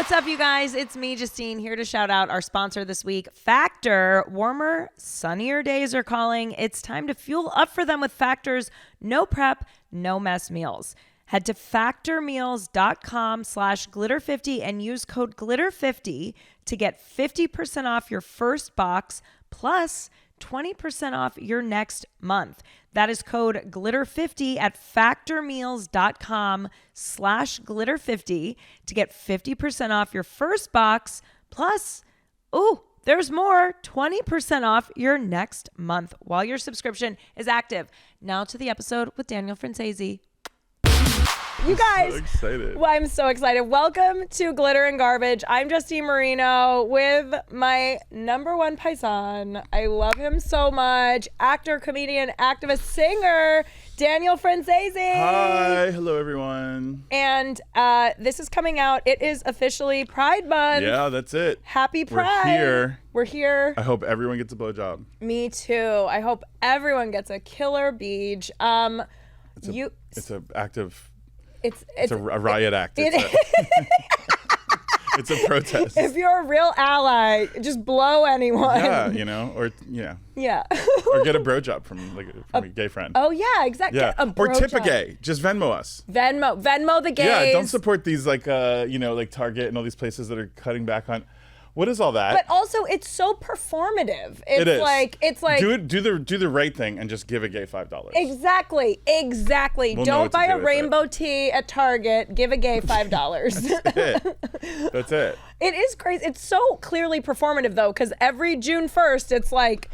What's up, you guys? It's me, Justine, here to shout out our sponsor this week, Factor. Warmer, sunnier days are calling. It's time to fuel up for them with Factor's no prep, no mess meals. Head to factormeals.com/glitter50 and use code glitter50 to get 50% off your first box plus 20% off your next month. That is code glitter50 at factormeals.com/glitter50 to get 50% off your first box plus, there's more, 20% off your next month while your subscription is active. Now to the episode with Daniel Franzese. You guys, so excited. Well, I'm so excited. Welcome to Glitter and Garbage. I'm Justine Marino with my number one paisan. I love him so much. Actor, comedian, activist, singer, Daniel Franzese. Hi, hello everyone. And this is coming out. It is officially Pride Month. Yeah, that's it. Happy Pride. We're here. I hope everyone gets a blowjob. Me too. I hope everyone gets a killer beach. It's an active. It's a riot act. It's a protest. If you're a real ally, just blow anyone. Yeah, Yeah. or get a bro job from a gay friend. Oh yeah, exactly. Yeah. Or tip a gay. Just Venmo us. Venmo the gays. Yeah, don't support these like Target and all these places that are cutting back on. What is all that? But also, it's so performative. It is. It's like do the right thing and just give a gay $5. Exactly. We'll Don't buy a rainbow tee at Target. Give a gay $5. That's it. It is crazy. It's so clearly performative though, because every June 1st, it's like.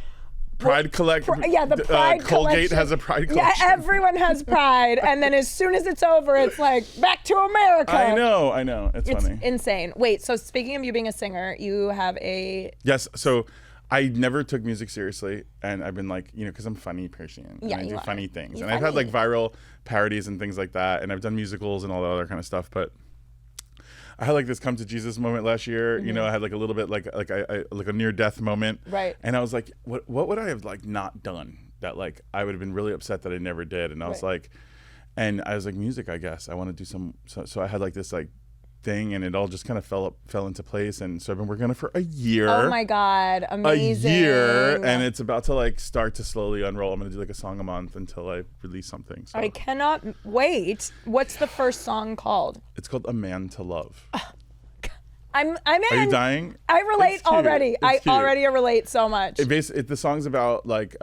Pride collection. The Pride Colgate collection. has a Pride collection. Yeah, everyone has Pride, and then as soon as it's over, it's like back to America. I know. It's funny. Insane. Wait, so speaking of you being a singer, you have a... Yes, so I never took music seriously, and I've been like, because I'm a funny person, and I do funny things. You're and funny. I've had like viral parodies and things like that, and I've done musicals and all the other kind of stuff, but I had like this come to Jesus moment last year. Mm-hmm. I had like a little bit like a near death moment. Right. And I was like, what would I have like not done that like I would have been really upset that I never did? And I was like, music, I guess. I want to do so I had like this like thing, and it all just kind of fell into place, and so I've been working on it for a year. Oh my God, amazing. A year, and it's about to like start to slowly unroll. I'm gonna do like a song a month until I release something. So. I cannot wait. What's the first song called? It's called A Man to Love. I'm in. Are you dying? I relate already. I already relate so much. The song's about like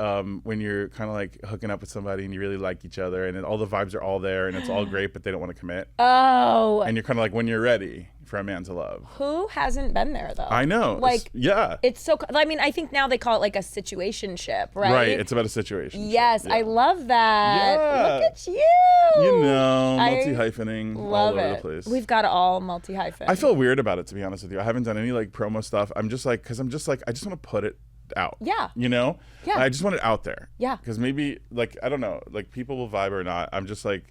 when you're kind of like hooking up with somebody and you really like each other, and all the vibes are all there and it's all great, but they don't want to commit. Oh. And you're kind of like, when you're ready for a man to love. Who hasn't been there though? I know. It's so. I mean, I think now they call it like a situationship, right? Right. It's about a situation. Yes, yeah. I love that. Yeah. Look at you. Multi-hyphening all over the place. We've got to all multi-hyphen. I feel weird about it, to be honest with you. I haven't done any like promo stuff. I just want to put it out. Yeah. Yeah. I just want it out there. Yeah. Because maybe like, I don't know, like people will vibe or not. I'm just like,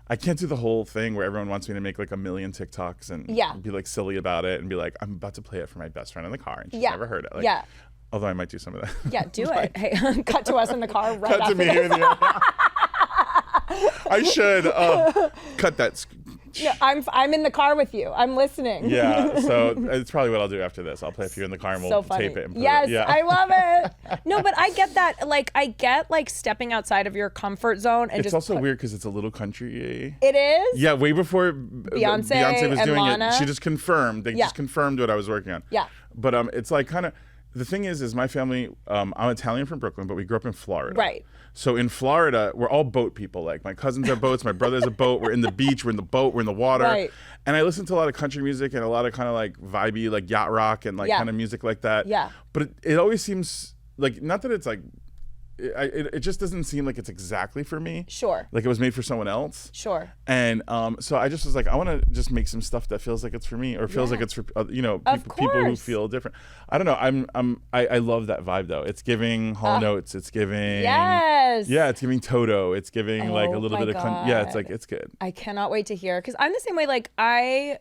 I can't do the whole thing where everyone wants me to make like a million TikToks and be like silly about it and be like, I'm about to play it for my best friend in the car and she's never heard it. Like, yeah. Although I might do some of that. Yeah, do it. Hey, cut to us in the car right Cut to me here. I should cut that. No, I'm in the car with you. I'm listening. Yeah, so it's probably what I'll do after this. I'll play for you in the car and we'll tape it. And put yes, it. Yeah. I love it. No, but I get that. Like, I get like stepping outside of your comfort zone and it's also weird because it's a little country. It is. Yeah, way before Beyonce was doing Lana. it. She just confirmed. They just confirmed what I was working on. Yeah. But it's like kind of. The thing is my family. I'm Italian from Brooklyn, but we grew up in Florida. Right. So in Florida, we're all boat people. Like my cousins are boats, my brother's a boat. We're in the beach, we're in the boat, we're in the water. Right. And I listen to a lot of country music and a lot of kind of like vibey, like yacht rock and like kind of music like that. Yeah. But it always seems like, not that it's like, it just doesn't seem like it's exactly for me. Sure. Like it was made for someone else. Sure. And so I just was like, I want to just make some stuff that feels like it's for me or feels like it's for people who feel different. I don't know. I love that vibe though. It's giving Hall Notes. It's giving. Yes. Yeah, it's giving Toto. It's giving like a little bit of. It's like it's good. I cannot wait to hear because I'm the same way. Like I'm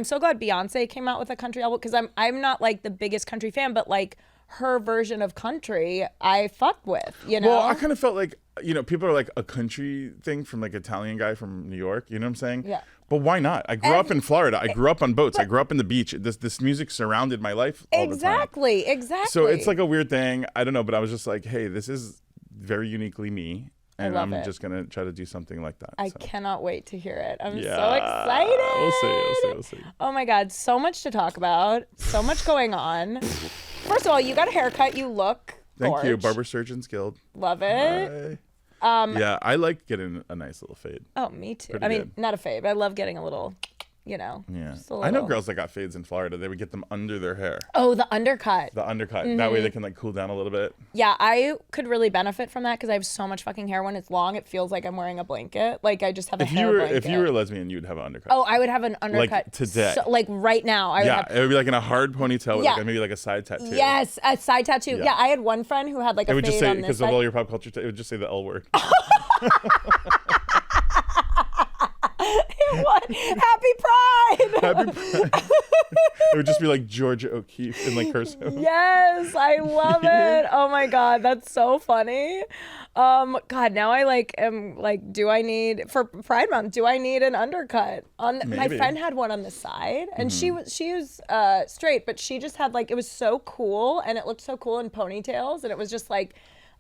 so glad Beyonce came out with a country album because I'm not like the biggest country fan, but like her version of country I fuck with, you know? Well, I kind of felt like, you know, people are like a country thing from like Italian guy from New York, you know what I'm saying? Yeah. But why not? I grew up in Florida. I grew up on boats. I grew up in the beach. This music surrounded my life all the time. Exactly. So it's like a weird thing. I don't know, but I was just like, hey, this is very uniquely me. And I'm just going to try to do something like that. I cannot wait to hear it. I'm so excited. We'll see. Oh my God. So much to talk about. So much going on. First of all, you got a haircut. You look Thank you. gorge. Barber Surgeons Guild. Love it. Hi. Yeah, I like getting a nice little fade. Oh, me too. Pretty I mean, good. not a fade, but I love getting a little, you know. Yeah. Just a I know little. girls that got fades in Florida. They would get them under their hair. Oh, the undercut. The undercut. That way they can like cool down a little bit. Yeah, I could really benefit from that because I have so much fucking hair. When it's long, it feels like I'm wearing a blanket. Like I just have a hair blanket. If you were a lesbian, you'd have an undercut. Oh, I would have an undercut. Like today. So, like right now. I would have. It would be like in a hard ponytail with like maybe like a side tattoo. Yes, a side tattoo. Yeah, I had one friend who had like a It would just fade say, on this because of all your pop culture, it would just say the L word. What? Happy Pride! Happy Pride. It would just be like Georgia O'Keeffe in like cursive. Yes, I love it. Oh my God, that's so funny. God, now I like am like, do I need for Pride Month? Do I need an undercut? My friend had one on the side, and she was straight, but she just had like, it was so cool, and it looked so cool in ponytails, and it was just like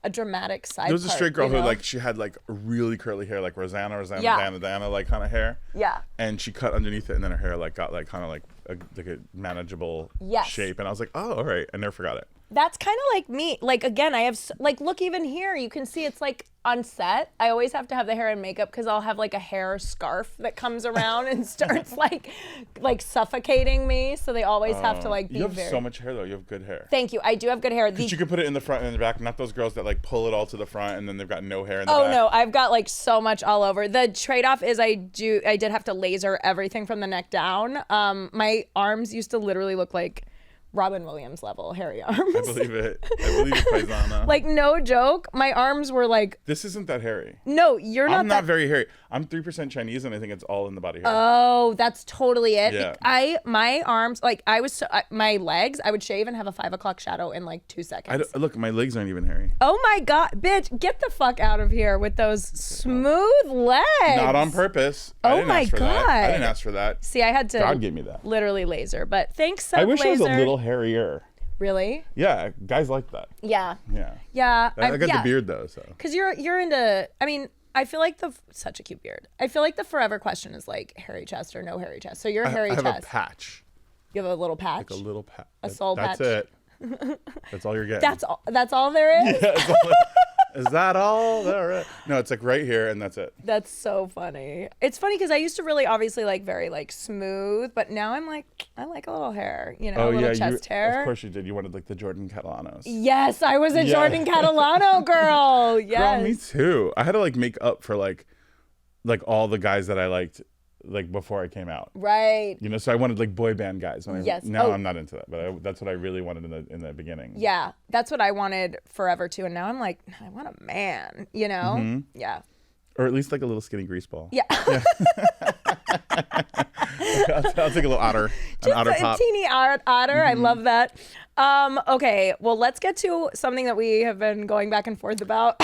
a dramatic side. There was a straight girl you know? who like she had like really curly hair, like Rosanna, Yeah. Diana like kind of hair. Yeah. And she cut underneath it, and then her hair like got like kind of like a manageable shape, and I was like, oh, all right, I never forgot it. That's kind of like me. Like, again, I have, like, look, even here, you can see it's like on set. I always have to have the hair and makeup because I'll have like a hair scarf that comes around and starts like suffocating me. So they always have to like be You have so much hair though. You have good hair. Thank you. I do have good hair. You can put it in the front and in the back. Not those girls that like pull it all to the front and then they've got no hair in the back. Oh no, I've got like so much all over. The trade-off is I did have to laser everything from the neck down. My arms used to literally look like Robin Williams level hairy arms. I believe it. Paisana. Like, no joke. My arms were like... This isn't that hairy. No, you're not. I'm not very hairy. I'm 3% Chinese, and I think it's all in the body hair. Oh, that's totally it. Yeah. My arms, like, my legs, I would shave and have a 5 o'clock shadow in like 2 seconds. Look, my legs aren't even hairy. Oh my God, bitch, get the fuck out of here with those smooth legs. Not on purpose. Oh my God. I didn't ask for that. See, I had to... God gave me that. Literally laser, but thanks, Sub I wish I was a Laser. little hairier. Really? Yeah, guys like that. Yeah. Yeah. Yeah. I got the beard though, so. Because you're into, I mean, I feel like such a cute beard. I feel like the forever question is like hairy chest or no hairy chest. So you're hairy chest. I have a patch. You have a little patch? Like a little patch. A soul patch? That's it. That's all you're getting. That's all there is? Yeah, is that all there is? No, it's like right here and that's it. That's so funny. It's funny because I used to really obviously like very like smooth, but now I'm like, I like a little hair, you know, a little chest hair. Of course you did. You wanted like the Jordan Catalanos. Yes, I was a Jordan Catalano girl. Yes. Girl, me too. I had to like make up for like all the guys that I liked like before I came out. Right. You know, so I wanted like boy band guys. Yes. Now I'm not into that, but that's what I really wanted in the beginning. Yeah, that's what I wanted forever too, and now I'm like, I want a man. You know? Mm-hmm. Yeah. Or at least like a little skinny grease ball. Yeah. I'll take a little otter. Just an otter a pop. teeny otter. I love that. Okay, well, let's get to something that we have been going back and forth about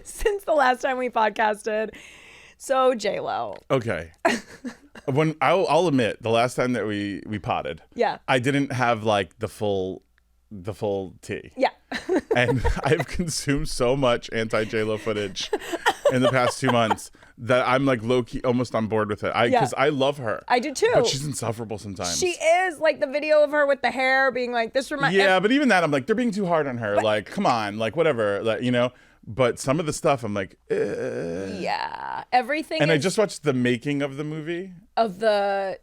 since the last time we podcasted. So J.Lo. Okay. When I'll admit, the last time that we potted, I didn't have like the full tea. Yeah. And I've consumed so much anti J.Lo footage in the past 2 months that I'm like low key almost on board with it. Because I love her. I do too. But she's insufferable sometimes. She is, like the video of her with the hair being like this reminds. Yeah, but even that I'm like they're being too hard on her. Like, come on, like whatever, like, you know. But some of the stuff I'm like, yeah, everything. And I just watched the making of the movie of the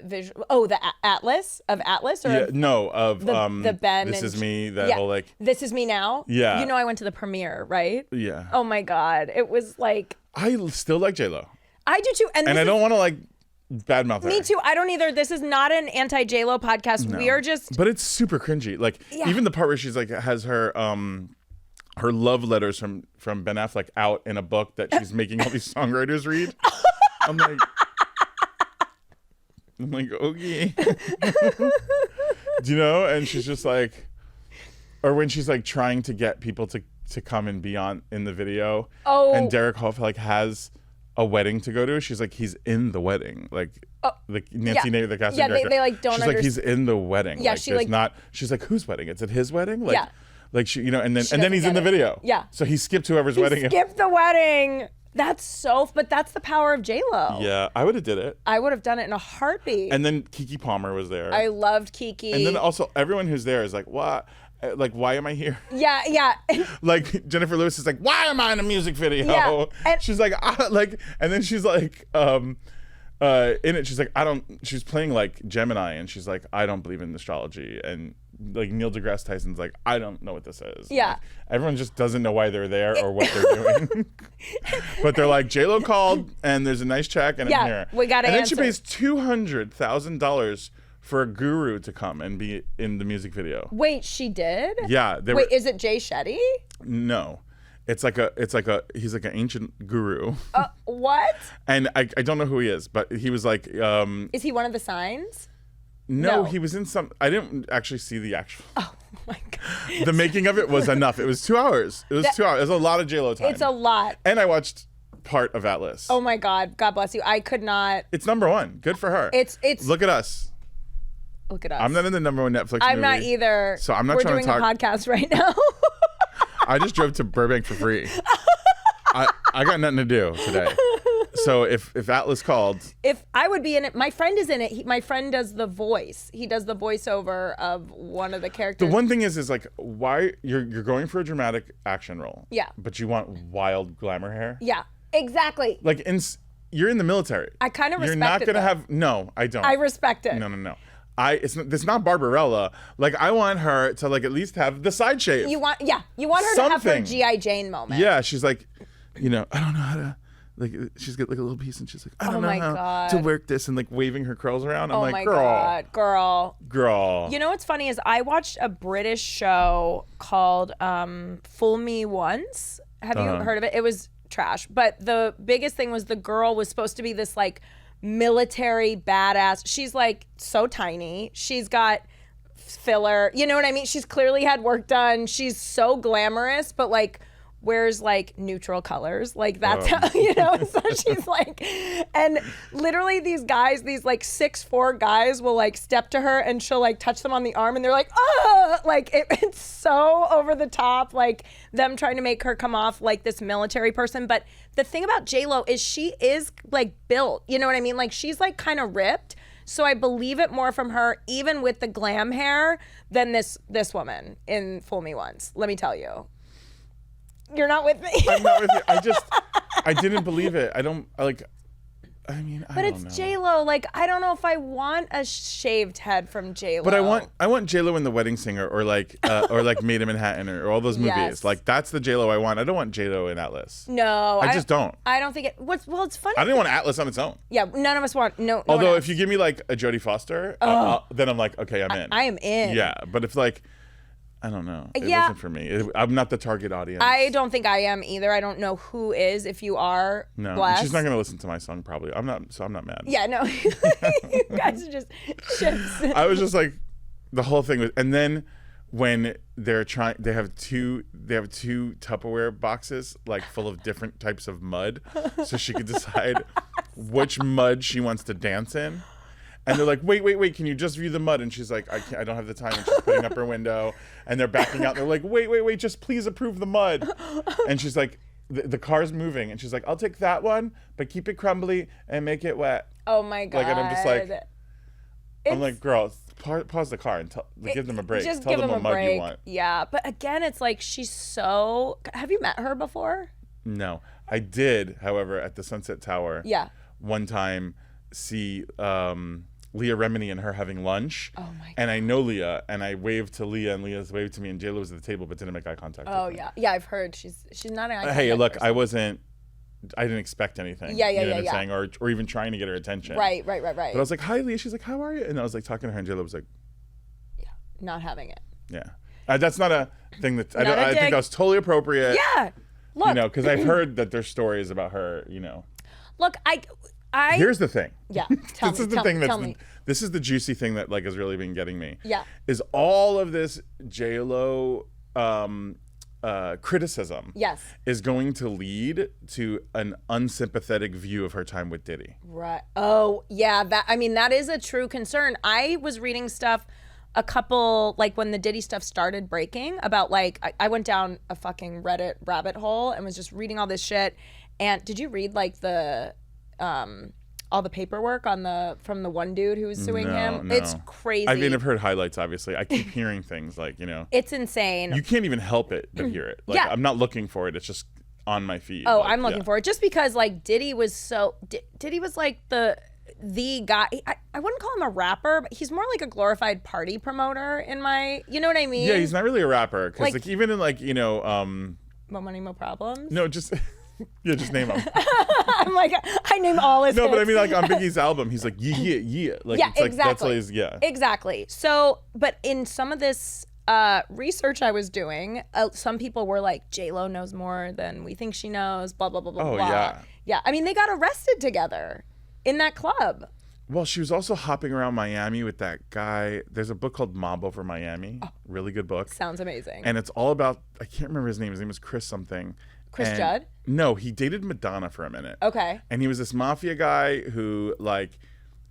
visual. Oh, the Atlas or of the Ben. This Is Me. That whole like This Is Me Now. Yeah, you know I went to the premiere, right? Yeah. Oh my God, it was like. I still like J.Lo. I do too, and I don't want to like badmouth her. Me too. I don't either. This is not an anti J.Lo podcast. No. We are just. But it's super cringy. Like even the part where she's like has her love letters from Ben Affleck out in a book that she's making all these songwriters read. I'm like, okay. Do you know? And she's just like, Or when she's like trying to get people to come and be on in the video. Oh. And Derek Hoff like has a wedding to go to. She's like, he's in the wedding. Like Nancy Nate, the casting director. They like don't She's like, he's in the wedding. Yeah, like, she like not. She's like, whose wedding? Is it his wedding? Like, yeah. Like she, and then he's in the video. Yeah. So he skipped whoever's wedding. Skipped the wedding. But that's the power of J.Lo. Yeah, I would have did it. I would have done it in a heartbeat. And then Keke Palmer was there. I loved Keke. And then also everyone who's there is like, what? Like, why am I here? Yeah. Like Jennifer Lewis is like, why am I in a music video? Yeah. And she's like, and then she's like, in it, she's like, she's playing like Gemini, and she's like, I don't believe in astrology, and like Neil deGrasse Tyson's like, I don't know what this is. Yeah. Like, everyone just doesn't know why they're there or what they're doing. But they're like, J.Lo called, and there's a nice check, and I'm here. We gotta And then answer. she pays $200,000 for a guru to come and be in the music video. Wait, she did? Yeah. Wait, is it Jay Shetty? No. He's like an ancient guru. What? And I don't know who he is, but he was like, is he one of the signs? No, No. he was in some. I didn't actually see the actual. Oh my God. The making of it was enough. It was 2 hours. It was 2 hours. It was a lot of J.Lo time. It's a lot. And I watched part of Atlas. Oh my God. God bless you. I could not. It's #1. Good for her. It's. Look at us. Look at us. I'm not in the #1 Netflix movie. I'm not either. So I'm not We're trying to doing talk. a podcast right now. I just drove to Burbank for free. I got nothing to do today. So if Atlas called, If I would be in it, my friend is in it. My friend does the voice. He does the voiceover of one of the characters. the one thing is like, why you're going for a dramatic action role? Yeah. But you want wild glamour hair? Yeah, exactly. Like you're in the military. I kind of respect You're not it, gonna though. have. No, I don't. I respect it. No. It's not Barbarella. Like I want her to like at least have the side shave. You want her to have her Something. G.I. Jane moment. Yeah, she's like, I don't know how to. Like she's got like a little piece, and she's like, I don't know my how God. to work this, and like waving her curls around. I'm Oh like, my girl, God, girl. girl. You know what's funny is I watched a British show called Fool Me Once. Have you heard of it? It was trash. But the biggest thing was the girl was supposed to be this like military badass. She's like so tiny. She's got filler. You know what I mean? She's clearly had work done. She's so glamorous, but like wears like neutral colors. Like that's how, so she's like, and literally these guys, these like 6'4" guys will like step to her and she'll like touch them on the arm and they're like, oh, like it's so over the top, like them trying to make her come off like this military person. But the thing about J.Lo is she is like built, you know what I mean? Like she's like kind of ripped. So I believe it more from her, even with the glam hair, than this woman in Fool Me Once. Let me tell you. You're not with me. I'm not with you. I didn't believe it. I don't like. I mean, I but don't know. it's J.Lo. Like, I don't know if I want a shaved head from J.Lo. But I want J.Lo in The Wedding Singer or like Maid in Manhattan or all those movies. Yes. Like that's the J.Lo I want. I don't want J.Lo in Atlas. No, I just don't. I don't think it. It's funny. I don't want Atlas on its own. Yeah, none of us want no. Although one if you give me like a Jodie Foster, then I'm like, okay, I'm in. I am in. Yeah, but if like, I don't know. It Yeah. wasn't for me. I'm not the target audience. I don't think I am either. I don't know who is. If you are No, blessed. she's not gonna listen to my song probably. I'm not mad. Yeah, no. You guys are just ships. I was just like, the whole thing was, and then when they have two Tupperware boxes like full of different types of mud, so she could decide which mud she wants to dance in. And they're like, wait, can you just view the mud? And she's like, I don't have the time. And she's putting up her window. And they're backing out. They're like, wait, just please approve the mud. And she's like, the car's moving. And she's like, I'll take that one, but keep it crumbly and make it wet. Oh my God. Like, and I'm just like, I'm like, girl, pause the car and give them a break. Just Tell give them them what a mud break. you want. Yeah, but again, it's like she's so. Have you met her before? No. I did, however, at the Sunset Tower. Yeah. One time see Leah Remini and her having lunch. Oh my God. And I know Leah, and I waved to Leah, and Leah's waved to me, and J.Lo was at the table, but didn't make eye contact. Oh with me. yeah, I've heard she's not an. eye Hey, contact look, person. I didn't expect anything. Yeah, you know yeah, what I'm yeah. saying? Or even trying to get her attention. Right. But I was like, hi, Leah. She's like, how are you? And I was like talking to her, and J.Lo was like, Yeah, not having it. yeah. That's not a thing that Not a I think dig. that was totally appropriate. Yeah, look. Because I've heard that there's stories about her. Look, Here's the thing. Yeah. This is the juicy thing that like has really been getting me. Yeah. Is all of this J.Lo criticism is going to lead to an unsympathetic view of her time with Diddy. Right. Oh, yeah. That is a true concern. I was reading stuff like when the Diddy stuff started breaking about like, I went down a fucking Reddit rabbit hole and was just reading all this shit. And did you read like all the paperwork from the one dude who was suing him? No. It's crazy. I mean, I've heard highlights, obviously. I keep hearing things like, it's insane. You can't even help it but hear it. Like, I'm not looking for it. It's just on my feed. Oh, like, I'm looking for it. Just because like Diddy was like the guy. I wouldn't call him a rapper, but he's more like a glorified party promoter you know what I mean? Yeah, he's not really a rapper. Because like even in like, Mo Money, Mo Problems? No, just... Yeah, just name him. I'm like, I name all his hits. But I mean, like on Biggie's album, he's like, yeah. Like, yeah, it's like, exactly. That's like Exactly. So, but in some of this research I was doing, some people were like, J.Lo knows more than we think she knows, blah, blah, blah, blah, blah. Yeah. Yeah, I mean, they got arrested together in that club. Well, she was also hopping around Miami with that guy. There's a book called Mob Over Miami. Oh, really good book. Sounds amazing. And it's all about, I can't remember his name. His name was Chris something. Chris Judd? No, he dated Madonna for a minute. Okay. And he was this mafia guy who like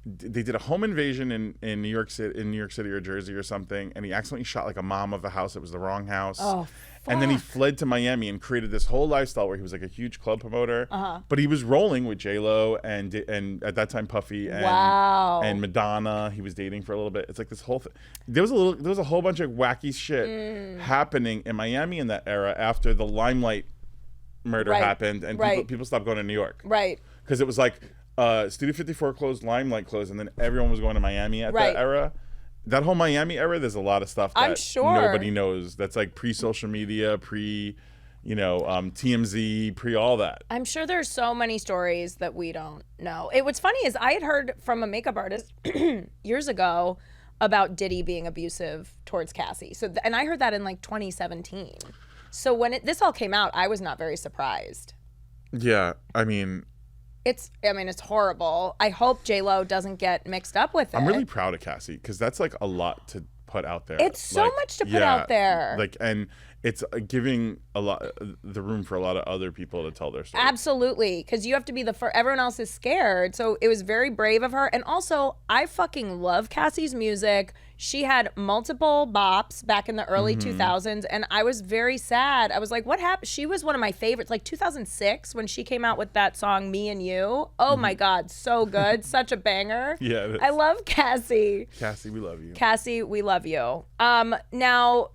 they did a home invasion in New York City or Jersey or something, and he accidentally shot like a mom of a house that was the wrong house. Oh, fuck. And then he fled to Miami and created this whole lifestyle where he was like a huge club promoter. But he was rolling with J.Lo and at that time Puffy and Madonna. He was dating for a little bit. It's like this whole thing. There was a whole bunch of wacky shit happening in Miami in that era after the Limelight murder happened and people stopped going to New York. Right. Because it was like Studio 54 closed, Limelight closed, and then everyone was going to Miami at that era. That whole Miami era, there's a lot of stuff that nobody knows. That's like pre-social media, TMZ, pre all that. I'm sure there's so many stories that we don't know. What's funny is I had heard from a makeup artist years ago about Diddy being abusive towards Cassie. And I heard that in like 2017. So when this all came out, I was not very surprised. Yeah, I mean, it's horrible. I hope J.Lo doesn't get mixed up with it. I'm really proud of Cassie because that's like a lot to put out there. It's so much to put out there. Like, and it's giving the room for a lot of other people to tell their story. Absolutely, because you have to be the first. Everyone else is scared, so it was very brave of her. And also, I fucking love Cassie's music. She had multiple bops back in the early 2000s, and I was very sad. I was like, what happened? She was one of my favorites. Like 2006, when she came out with that song, Me and You. Oh my God, so good. Such a banger. Yeah. I love Cassie. Cassie, we love you. Cassie, we love you. Now,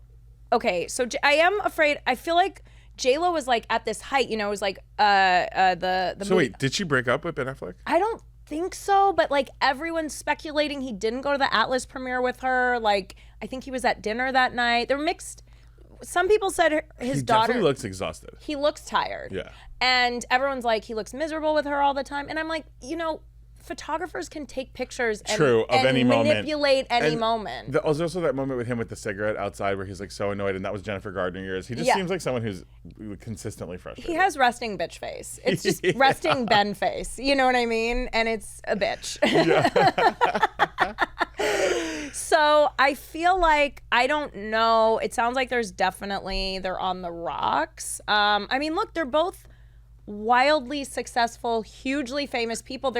okay, so I am afraid, I feel like J.Lo was like at this height, it was like the So wait, did she break up with Ben Affleck? I don't think so, but like everyone's speculating he didn't go to the Atlas premiere with her. Like I think he was at dinner that night. They're mixed. Some people said his daughter. He definitely looks exhausted. He looks tired. Yeah. And everyone's like, he looks miserable with her all the time. And I'm like, photographers can take pictures and, any manipulate any moment. There was also that moment with him with the cigarette outside where he's like so annoyed, and that was Jennifer Gardner years. He just seems like someone who's consistently frustrated. He has resting bitch face. It's just resting Ben face. You know what I mean? And it's a bitch. Yeah. So I feel like, I don't know. It sounds like they're on the rocks. I mean, look, they're both wildly successful, hugely famous people.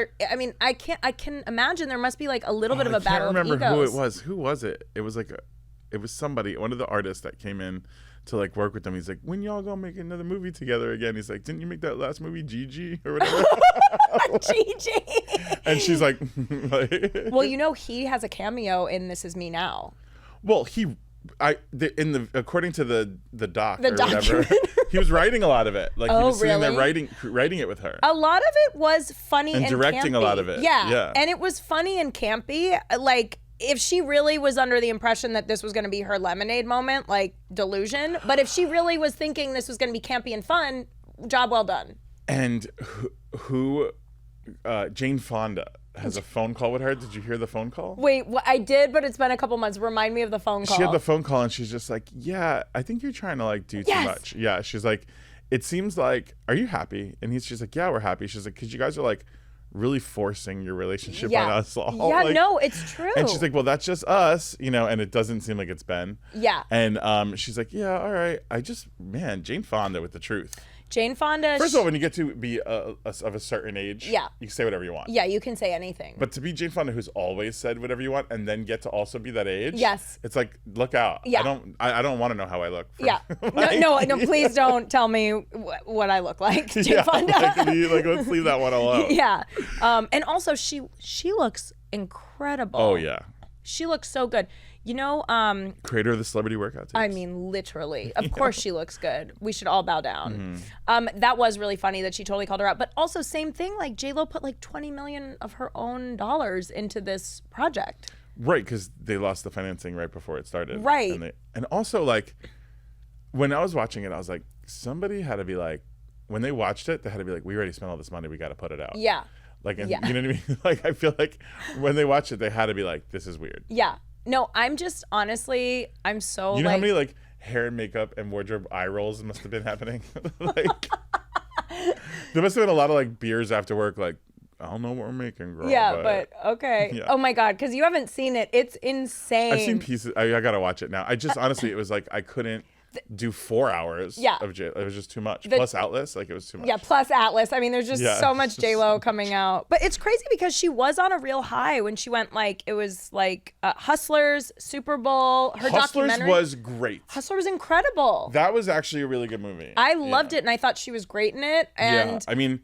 I can imagine there must be like a little bit of a battle of egos. I can't remember who it was. Who was it? It was somebody, one of the artists that came in to like work with them. He's like, when y'all gonna make another movie together again? He's like, didn't you make that last movie Gigi or whatever? Gigi. And she's like, well, he has a cameo in This Is Me Now. Well, according to the doc or whatever, he was writing a lot of it. Like he was sitting there writing it with her. A lot of it was funny and directing campy. A lot of it. Yeah. And it was funny and campy. Like if she really was under the impression that this was going to be her Lemonade moment, like delusion. But if she really was thinking this was going to be campy and fun, job well done. And Jane Fonda has a phone call with her. Did you hear the phone call? Wait, I did, but it's been a couple months. Remind me of the phone call. She had the phone call and she's just like, yeah, I think you're trying to like do too much. Yeah, she's like, it seems like, are you happy? And she's like, yeah, we're happy. She's like, because you guys are like really forcing your relationship Yeah. on us all. Yeah, like, no, it's true. And she's like, well, that's just us, you know, and it doesn't seem like it's Ben. Yeah. And she's like, yeah, all right. Jane Fonda with the truth. Jane Fonda. First of all, when you get to be of a certain age, Yeah. you can say whatever you want. Yeah, you can say anything. But to be Jane Fonda, who's always said whatever you want, and then get to also be that age, Yes. it's like, look out. Yeah. I don't want to know how I look. Yeah. No, please don't tell me what I look like, Jane Fonda. Let's leave that one alone. Yeah. And also she looks incredible. Oh yeah. She looks so good. You know, Creator of the celebrity workout tapes. I mean, literally. Of course she looks good. We should all bow down. Mm-hmm. That was really funny that she totally called her out. But also same thing, like J.Lo put like $20 million of her own dollars into this project. Right, because they lost the financing right before it started. Right. And also, like, when I was watching it, I was like, somebody had to be like, when they watched it, they had to be like, we already spent all this money, we got to put it out. Yeah. Like, Yeah. you know what I mean? Like, I feel like when they watched it, they had to be like, this is weird. Yeah. No, I'm just honestly, I'm so You know how many like hair and makeup and wardrobe eye rolls must have been happening? Like, there must have been a lot of like beers after work, like, I don't know what we're making, girl. Yeah, but okay. Yeah. Oh my God, because you haven't seen it. It's insane. I've seen pieces. I gotta watch it now. I just honestly, it was like I couldn't do 4 hours Yeah. of J. It was just too much. Plus Atlas, like it was too much. Yeah, plus Atlas. I mean, there's just Yeah. so much J.Lo coming out. But it's crazy because she was on a real high when she went like, it was like Hustlers, Super Bowl, her Hustlers documentary. was great. Hustler was incredible. That was actually a really good movie. I loved it and I thought she was great in it. And yeah, I mean,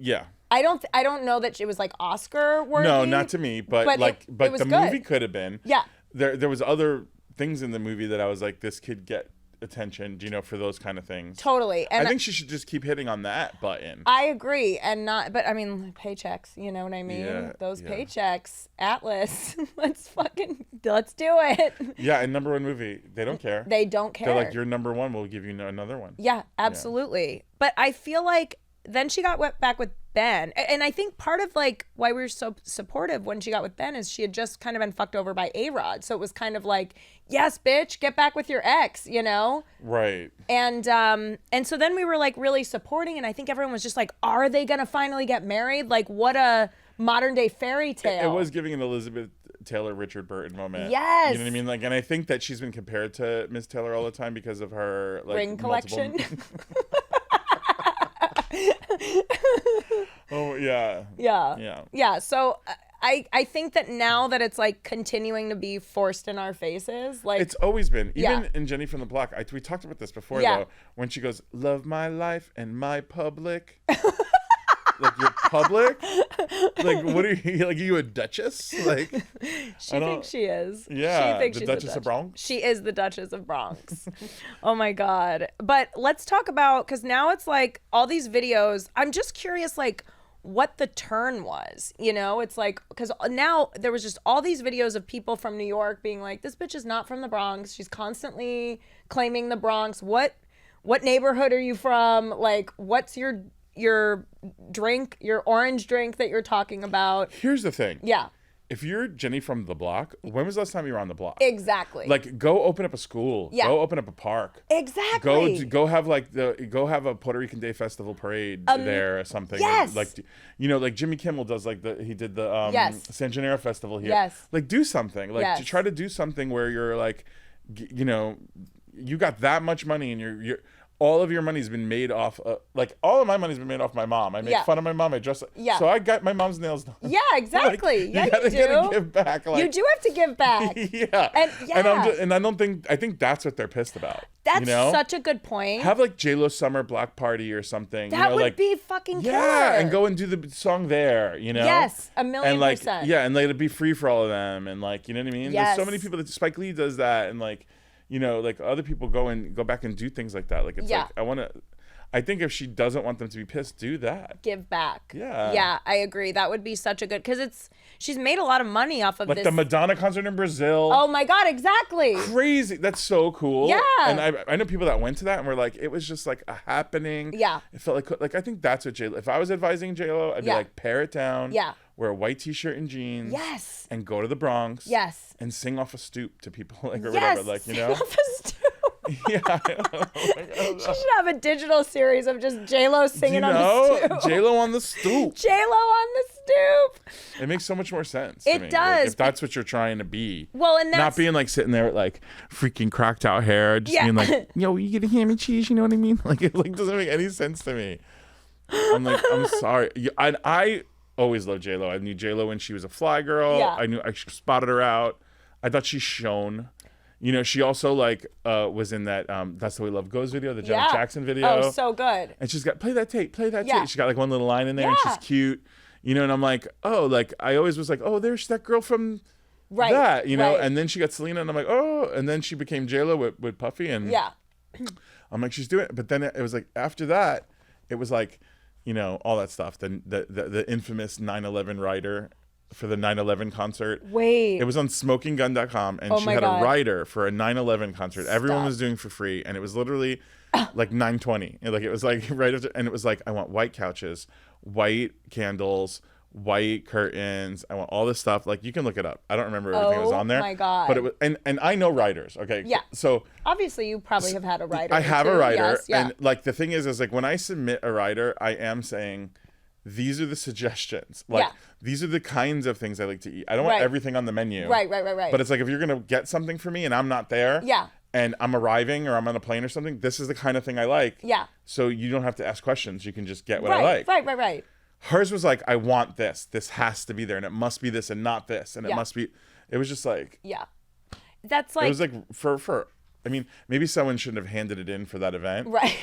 yeah. I don't know that it was like Oscar worthy. No, not to me, but it the was movie good. could have been. Yeah. There was other things in the movie that I was like, this could get attention, you know, for those kind of things. Totally. And I think she should just keep hitting on that button. I agree, and not, but I mean, paychecks, you know what I mean? Yeah, Those yeah. paychecks, Atlas, let's do it. Yeah, and number one movie, they don't care. They don't care. They're like, you're number one, we'll give you another one. Yeah, absolutely. But I feel like then she got back with Ben. And I think part of like why we were so supportive when she got with Ben is she had just kind of been fucked over by A-Rod. So it was kind of like, yes, bitch, get back with your ex, you know? Right. And so then we were like really supporting, and I think everyone was just like, are they gonna finally get married? Like, what a modern day fairy tale. It was giving an Elizabeth Taylor, Richard Burton moment. Yes. You know what I mean? Like, and I think that she's been compared to Miss Taylor all the time because of her like Ring collection. Oh yeah. Yeah. Yeah. Yeah. So I think that now that it's like continuing to be forced in our faces, like It's always been. Even Yeah. in Jenny from the Block, we talked about this before Yeah. though, when she goes, love my life and my public. Like, you're public? Like, what are you, like, are you a duchess? Like, she thinks she is. Yeah, she thinks the she's Duchess of Bronx? She is the Duchess of Bronx. Oh my God. But let's talk about, because now it's like all these videos, I'm just curious, like, what the turn was, you know? It's like, because now there was just all these videos of people from New York being like, this bitch is not from the Bronx. She's constantly claiming the Bronx. What neighborhood are you from? Like, what's your drink, your orange drink that you're talking about? here's the thing. Yeah, If you're Jenny from the Block, when was the last time you were on the block? exactly. Like, go open up a school. Yeah. Go open up a park. Exactly. Go have a Puerto Rican Day Festival parade there or something. yes. Like, you know, like Jimmy Kimmel does, like he did the Yes. San Gennaro Festival here. Yes. Like, do something. Like, Yes. to try to do something where you're like, you know, you got that much money and you're all of your money's been made off. Like, all of my money's been made off my mom. I make Yeah. fun of my mom. I dress. Yeah. So I got my mom's nails done. Yeah, exactly. Like, yeah, you gotta do. give back. Like, You do have to give back. yeah. And yeah. And I think that's what they're pissed about. That's you know? such a good point. Have like J.Lo summer block party or something. that you know, would like, be fucking killer. yeah, and go and do the song there. You know. Yes, 1,000,000%. And like, yeah, and let it be free for all of them, and like, you know what I mean. Yes. There's so many people that Spike Lee does that, and like, you know, like other people go back and do things like that. Like, it's Yeah. like I think if she doesn't want them to be pissed, do that. Give back. Yeah. Yeah, I agree. That would be such a good, because she's made a lot of money off of Like this. the Madonna concert in Brazil. Oh my God, exactly. Crazy. That's so cool. Yeah. And I know people that went to that and were like, it was just like a happening. Yeah. It felt like I think that's what J.Lo, if I was advising J.Lo, I'd be Yeah. like, pare it down. Yeah. Wear a white t-shirt and jeans. Yes. And go to the Bronx. Yes. And sing off a stoop to people, like, or Yes. whatever. Like, you know? Yeah. She should have a digital series of just J.Lo singing on the stoop. J.Lo on the stoop. J.Lo on the stoop. It makes so much more sense to me. It does. Like, if that's what you're trying to be. Well, and that's... Not being like sitting there with like freaking cracked out hair. Just being like, yo, you get a ham and cheese, you know what I mean? Like, it like doesn't make any sense to me. I'm like, I'm sorry. I always loved J.Lo. I knew J.Lo when she was a fly girl. Yeah. I spotted her out. I thought she shone. You know, she also like was in that That's the Way Love Goes video, the Janet Jackson video. Oh, so good. And she's got play that tape. Yeah. She's got like one little line in there and she's cute. You know, and I'm like, oh, like I always was like, oh, there's that girl from that, you know. Right. And then she got Selena and I'm like, oh, and then she became J.Lo with Puffy and I'm like, she's doing it. But then it was like after that, it was like, you know, all that stuff. The infamous 9/11 writer for the 9/11 concert. Wait. It was on smokinggun.com and she had a writer for a 9/11 concert. Everyone was doing for free and it was literally like 9:20. Like it was like right after, and it was like, I want white couches, white candles, white curtains. I want all this stuff. Like you can look it up. I don't remember everything that was on there. Oh my God. But it was, and I know writers. Okay. Yeah. So obviously you probably have had a writer. I have too. a writer. Yes, And like the thing is like when I submit a writer, I am saying, these are the suggestions. Like these are the kinds of things I like to eat. I don't want everything on the menu. Right. But it's like if you're gonna get something for me and I'm not there. And I'm arriving or I'm on a plane or something, this is the kind of thing I like. Yeah. So you don't have to ask questions. You can just get what I like. Right. Hers was like, I want this. This has to be there. And it must be this and not this. And it must be. It was just like. Yeah. That's like. It was like for. I mean, maybe someone shouldn't have handed it in for that event. Right.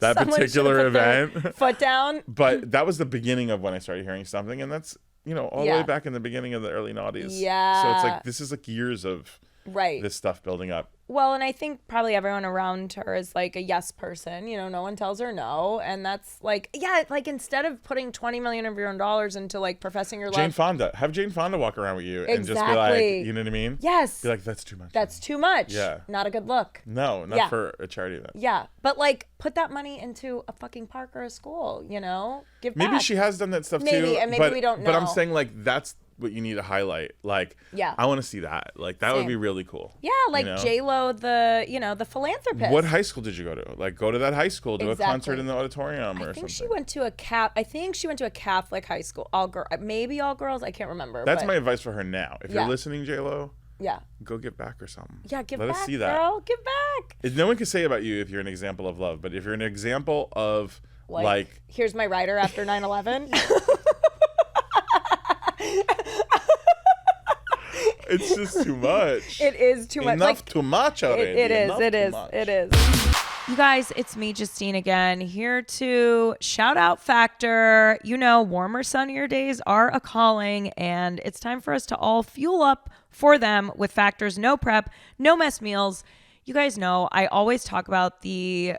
That particular event. Foot down. But that was the beginning of when I started hearing something. And that's, you know, all the way back in the beginning of the early noughties. Yeah. So it's like, this is like years of this stuff building up. Well, and I think probably everyone around her is like a yes person. You know, no one tells her no. And that's like, like instead of putting $20 million of your own dollars into like professing your love. Jane Fonda. Have Jane Fonda walk around with you and just be like, you know what I mean? Yes. Be like, that's too much. That's too much. Yeah. Not a good look. No, not for a charity event. Yeah. But like put that money into a fucking park or a school, you know? Give back. Maybe she has done that stuff too. Maybe, and maybe we don't know. But I'm saying like that's what you need to highlight. Like, I want to see that. Like that would be really cool. Yeah, like J.Lo, the philanthropist. What high school did you go to? Like go to that high school, do a concert in the auditorium or something. I think she went to a Catholic high school. Maybe all girls, I can't remember. That's my advice for her now. If you're listening, J.Lo, yeah, go give back or something. Yeah, give back. Let us see that. Girl, give back. No one can say about you if you're an example of love, but if you're an example of like here's my writer after 9/11. It's just too much. It is too much. Enough too much already. It is. You guys, it's me, Justine, again, here to shout out Factor. You know, warmer, sunnier days are a calling, and it's time for us to all fuel up for them with Factor's no prep, no mess meals. You guys know I always talk about the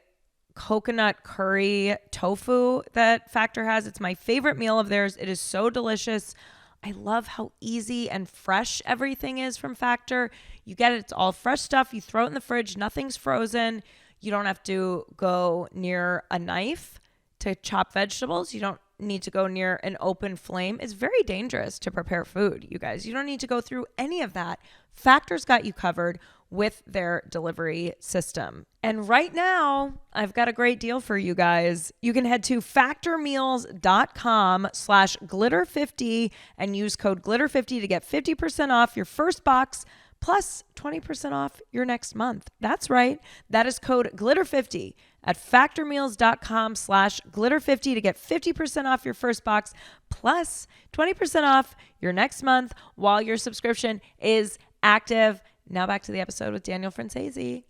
coconut curry tofu that Factor has. It's my favorite meal of theirs. It is so delicious. I love how easy and fresh everything is from Factor. You get it. It's all fresh stuff. You throw it in the fridge. Nothing's frozen. You don't have to go near a knife to chop vegetables. You don't need to go near an open flame. It's very dangerous to prepare food, you guys. You don't need to go through any of that. Factor's got you covered with their delivery system. And right now, I've got a great deal for you guys. You can head to factormeals.com/glitter50 and use code glitter50 to get 50% off your first box plus 20% off your next month. That's right. That is code glitter50 at factormeals.com/glitter50 to get 50% off your first box plus 20% off your next month while your subscription is active. Now back to the episode with Daniel Franzese.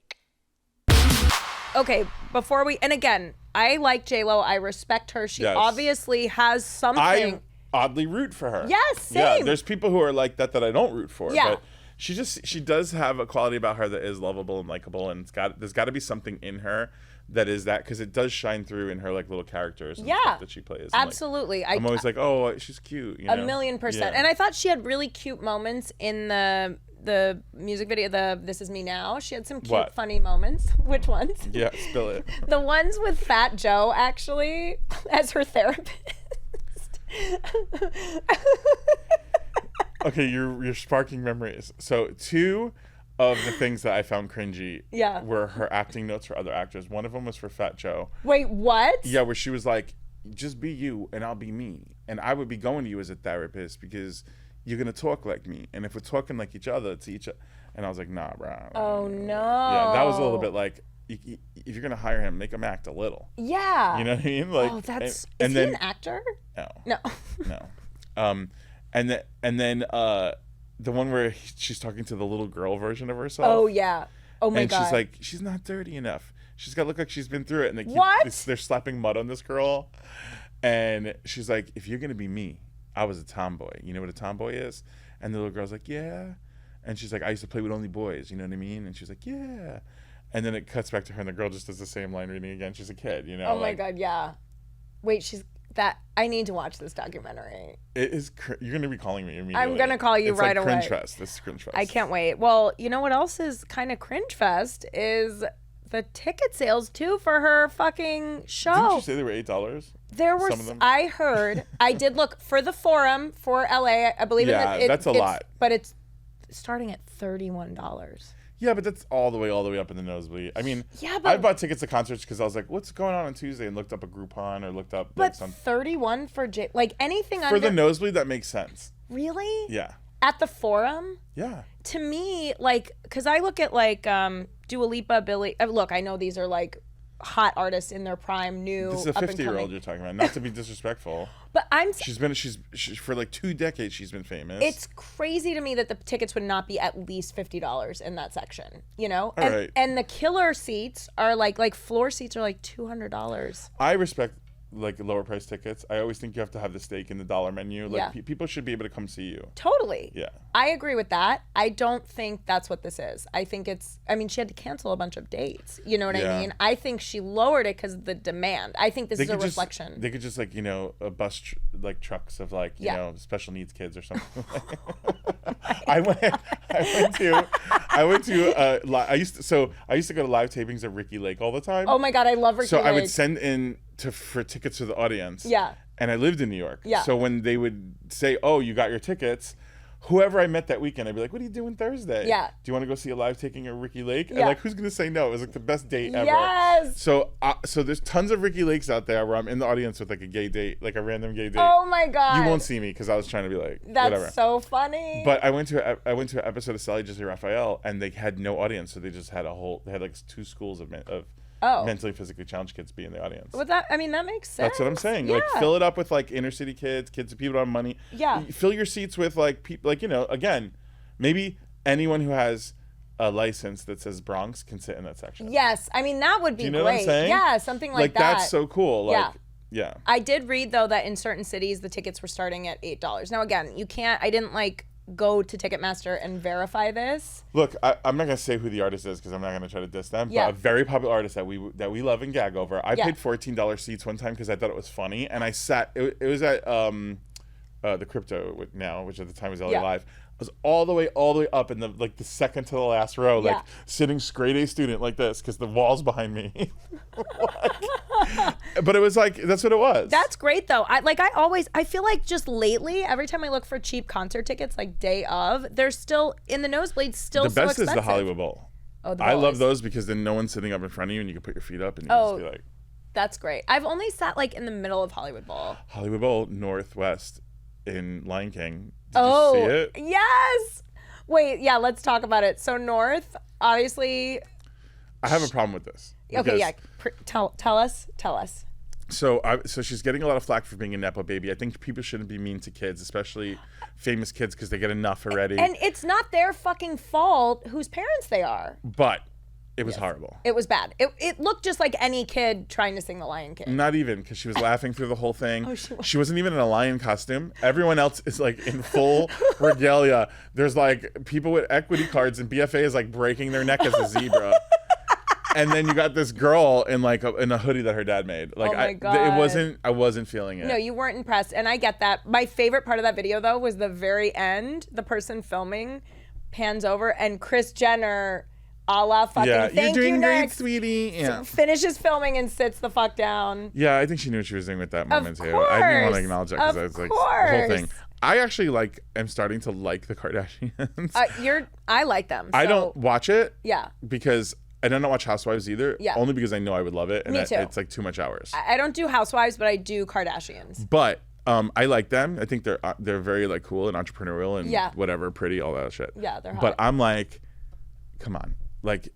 Okay, before we, and again, I like J.Lo. I respect her. She obviously has something. I oddly root for her. Yes, same. Yeah, there's people who are like that I don't root for. Yeah. But she does have a quality about her that is lovable and likable, and there's got to be something in her that is that, because it does shine through in her like little characters and stuff that she plays. Absolutely. And, like, I'm always like, oh, she's cute. You know? 1,000,000%. Yeah. And I thought she had really cute moments in the music video, the This Is Me Now. She had some cute, funny moments. Which ones? Yeah, spill it. The ones with Fat Joe, actually, as her therapist. Okay, you're sparking memories. So 2, of the things that I found cringy Yeah. were her acting notes for other actors. One of them was for Fat Joe. Wait, what? Yeah, where she was like, just be you and I'll be me. And I would be going to you as a therapist because you're going to talk like me. And if we're talking like each other to each other. And I was like, nah, bro. Oh, no. Yeah, that was a little bit like, if you're going to hire him, make him act a little. Yeah. You know what I mean? Like, oh, that's... and is then, he an actor? No. No. No. And then the one where she's talking to the little girl version of herself. Oh, yeah. Oh, my God. And she's like, she's not dirty enough. She's got to look like she's been through it. And they're slapping mud on this girl. And she's like, if you're going to be me, I was a tomboy. You know what a tomboy is? And the little girl's like, yeah. And she's like, I used to play with only boys. You know what I mean? And she's like, yeah. And then it cuts back to her and the girl just does the same line reading again. She's a kid, you know? Oh, my God, yeah. Wait, I need to watch this documentary. It is, you're going to be calling me immediately. I'm going to call you it's right like away. Cringe Fest. This is Cringe Fest. I can't wait. Well, you know what else is kind of Cringe Fest is the ticket sales, too, for her fucking show. Didn't you say they were $8? There were, some of them? I heard, I did look for the Forum for LA. I believe that's a lot. But it's starting at $31. Yeah, but that's all the way up in the nosebleed. I mean, yeah, but I bought tickets to concerts because I was like, what's going on Tuesday? And looked up a Groupon or looked up like but some. 31 for anything For under. the nosebleed, that makes sense. Really? Yeah. At the Forum? Yeah. To me, because I look at Dua Lipa, Billie. Look, I know these are hot artists in their prime, new. This is a up and 50-year-old coming. you're talking about. Not to be disrespectful. But She's for 2 decades she's been famous. It's crazy to me that the tickets would not be at least $50 in that section, you know? All right. And the killer seats are like floor seats are like $200. I respect lower price tickets. I always think you have to have the steak in the dollar menu. Yeah. People should be able to come see you. Totally. Yeah. I agree with that. I don't think that's what this is. I think she had to cancel a bunch of dates. You know what I mean? I think she lowered it because of the demand. I think this is a reflection. They could just bus trucks of special needs kids or something. I used to go to live tapings of Ricky Lake all the time. Oh my God, I love Ricky Lake. So I would send in for tickets to the audience. Yeah. And I lived in New York. Yeah. So when they would say, "Oh, you got your tickets," whoever I met that weekend, I'd be like, "What are you doing Thursday? Yeah. Do you want to go see a live taking of Ricky Lake?" Yeah. And who's gonna say no? It was the best date ever. Yes. So there's tons of Ricky Lakes out there where I'm in the audience with a gay date, a random gay date. Oh my God. You won't see me because I was trying to be That's whatever. so funny. But I went to an episode of Sally Jesse Raphael and they had no audience, so they just had they had 2 schools of mentally physically challenged kids be in the audience. Well, that makes sense. That's what I'm saying. Yeah. Fill it up with inner city kids who people don't have money. Yeah. Fill your seats with people again, maybe anyone who has a license that says Bronx can sit in that section. Yes, that would be Do you know great. what I'm saying? Yeah, something like that. That's so cool. Yeah. I did read though that in certain cities the tickets were starting at $8. Now again, you can't. I didn't go to Ticketmaster and verify this. Look, I'm not gonna say who the artist is because I'm not gonna try to diss them. Yeah. But a very popular artist that we love and gag over. I paid $14 seats one time because I thought it was funny, and I sat. It was at the Crypto now, which at the time was LA Live. I was all the way up in the second to the last row, sitting straight A student like this because the wall's behind me. But it was that's what it was. That's great though. I feel like just lately, every time I look for cheap concert tickets, day of, they're still in the nosebleeds. Still, the so best expensive. is the Hollywood Bowl. Oh, the I bowl love is- those because then no one's sitting up in front of you and you can put your feet up and you just be like. That's great. I've only sat in the middle of Hollywood Bowl. Hollywood Bowl, Northwest in Lion King. Did you see it? Yes. Wait, yeah, let's talk about it. So North, obviously. I have a problem with this. Okay, yeah. Tell us. So she's getting a lot of flack for being a Nepo baby. I think people shouldn't be mean to kids, especially famous kids, because they get enough already. And it's not their fucking fault whose parents they are. But it was horrible. It was bad. It looked just like any kid trying to sing The Lion King. Not even, because she was laughing through the whole thing. Oh, she was. She wasn't even in a lion costume. Everyone else is in full regalia. There's people with equity cards, and BFA is breaking their neck as a zebra. And then you got this girl in in a hoodie that her dad made. Oh my God. I wasn't feeling it. No, you weren't impressed, and I get that. My favorite part of that video though was the very end. The person filming pans over, and Kris Jenner a la fucking Yeah, thank you're doing you great, next. sweetie. Yeah. Finishes filming and sits the fuck down. Yeah, I think she knew what she was doing with that moment too. Course. I didn't want to acknowledge that because I was like the whole thing. Course. I actually am starting to like the Kardashians. I like them. I so- don't watch it. Yeah. Because I don't watch Housewives either. Yeah. Only because I know I would love it. And Me too. it's like too much hours. I don't do Housewives, but I do Kardashians. But I like them. I think they're very like cool and entrepreneurial and whatever, pretty, all that shit. Yeah, they're hot. But I'm like, come on, like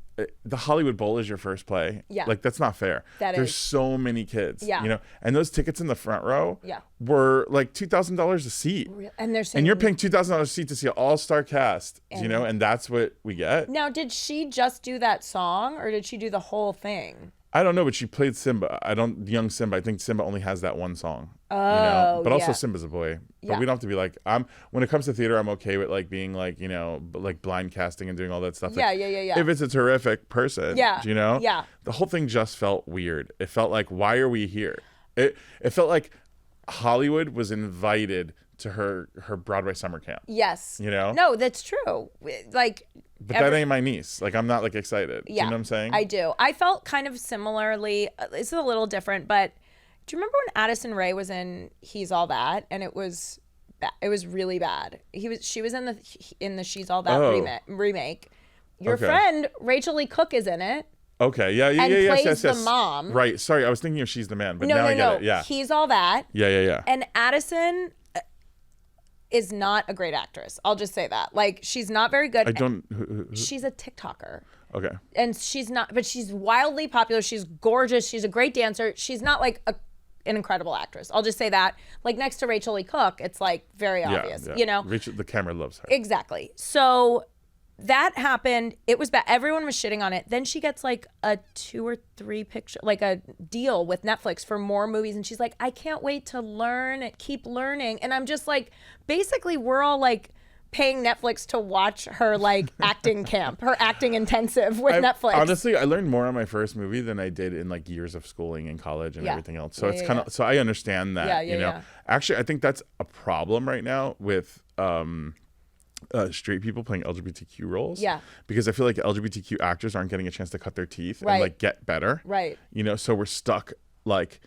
the Hollywood Bowl is your first play. Yeah. Like that's not fair. There's so many kids. Yeah. You know, and those tickets in the front row. Yeah. Were like $2,000 a seat. And they're saying, and you're paying $2,000 a seat to see an all-star cast. You know, and that's what we get. Now, did she just do that song, or did she do the whole thing? I don't know, but she played Simba. Young Simba. I think Simba only has that one song. Oh, you know? But also yeah. Simba's a boy. But Yeah. we don't have to be like, when it comes to theater, I'm okay with like being like, you know, like blind casting and doing all that stuff. Yeah, Like, yeah. If it's a terrific person, you know? Yeah. The whole thing just felt weird. It felt like, why are we here? It felt like Hollywood was invited to her Broadway summer camp. Yes. You know? No, that's true. Like, But that ain't my niece. Like, I'm not like excited. yeah, You know what I'm saying? I do. I felt kind of similarly. This is a little different, but do you remember when Addison Rae was in He's All That, and it was really bad. She was in the She's All That remake. Your friend Rachel Lee Cook is in it. Okay, yeah, and yes, plays the mom. Right, sorry, I was thinking of She's the Man, but now I get it, yeah. He's All That. Yeah. And Addison is not a great actress. I'll just say that. Like, she's not very good. She's a TikToker. Okay. And she's not, but she's wildly popular. She's gorgeous. She's a great dancer. She's not like an incredible actress. I'll just say that. Like, next to Rachel Lee Cook, it's like very obvious, you know? Rachel, the camera loves her. Exactly. So that happened. It was bad. Everyone was shitting on it. Then she gets like a 2 or 3 picture, like a deal with Netflix for more movies. And she's like, I can't wait to keep learning. And I'm just like, basically we're all like paying Netflix to watch her like acting camp, her acting intensive with Netflix. Honestly, I learned more on my first movie than I did in like years of schooling in college and everything else. So it's kind of, so I understand that, you know. Actually, I think that's a problem right now with straight people playing LGBTQ roles. Yeah. Because I feel like LGBTQ actors aren't getting a chance to cut their teeth and like get better. Right. You know, so we're stuck, like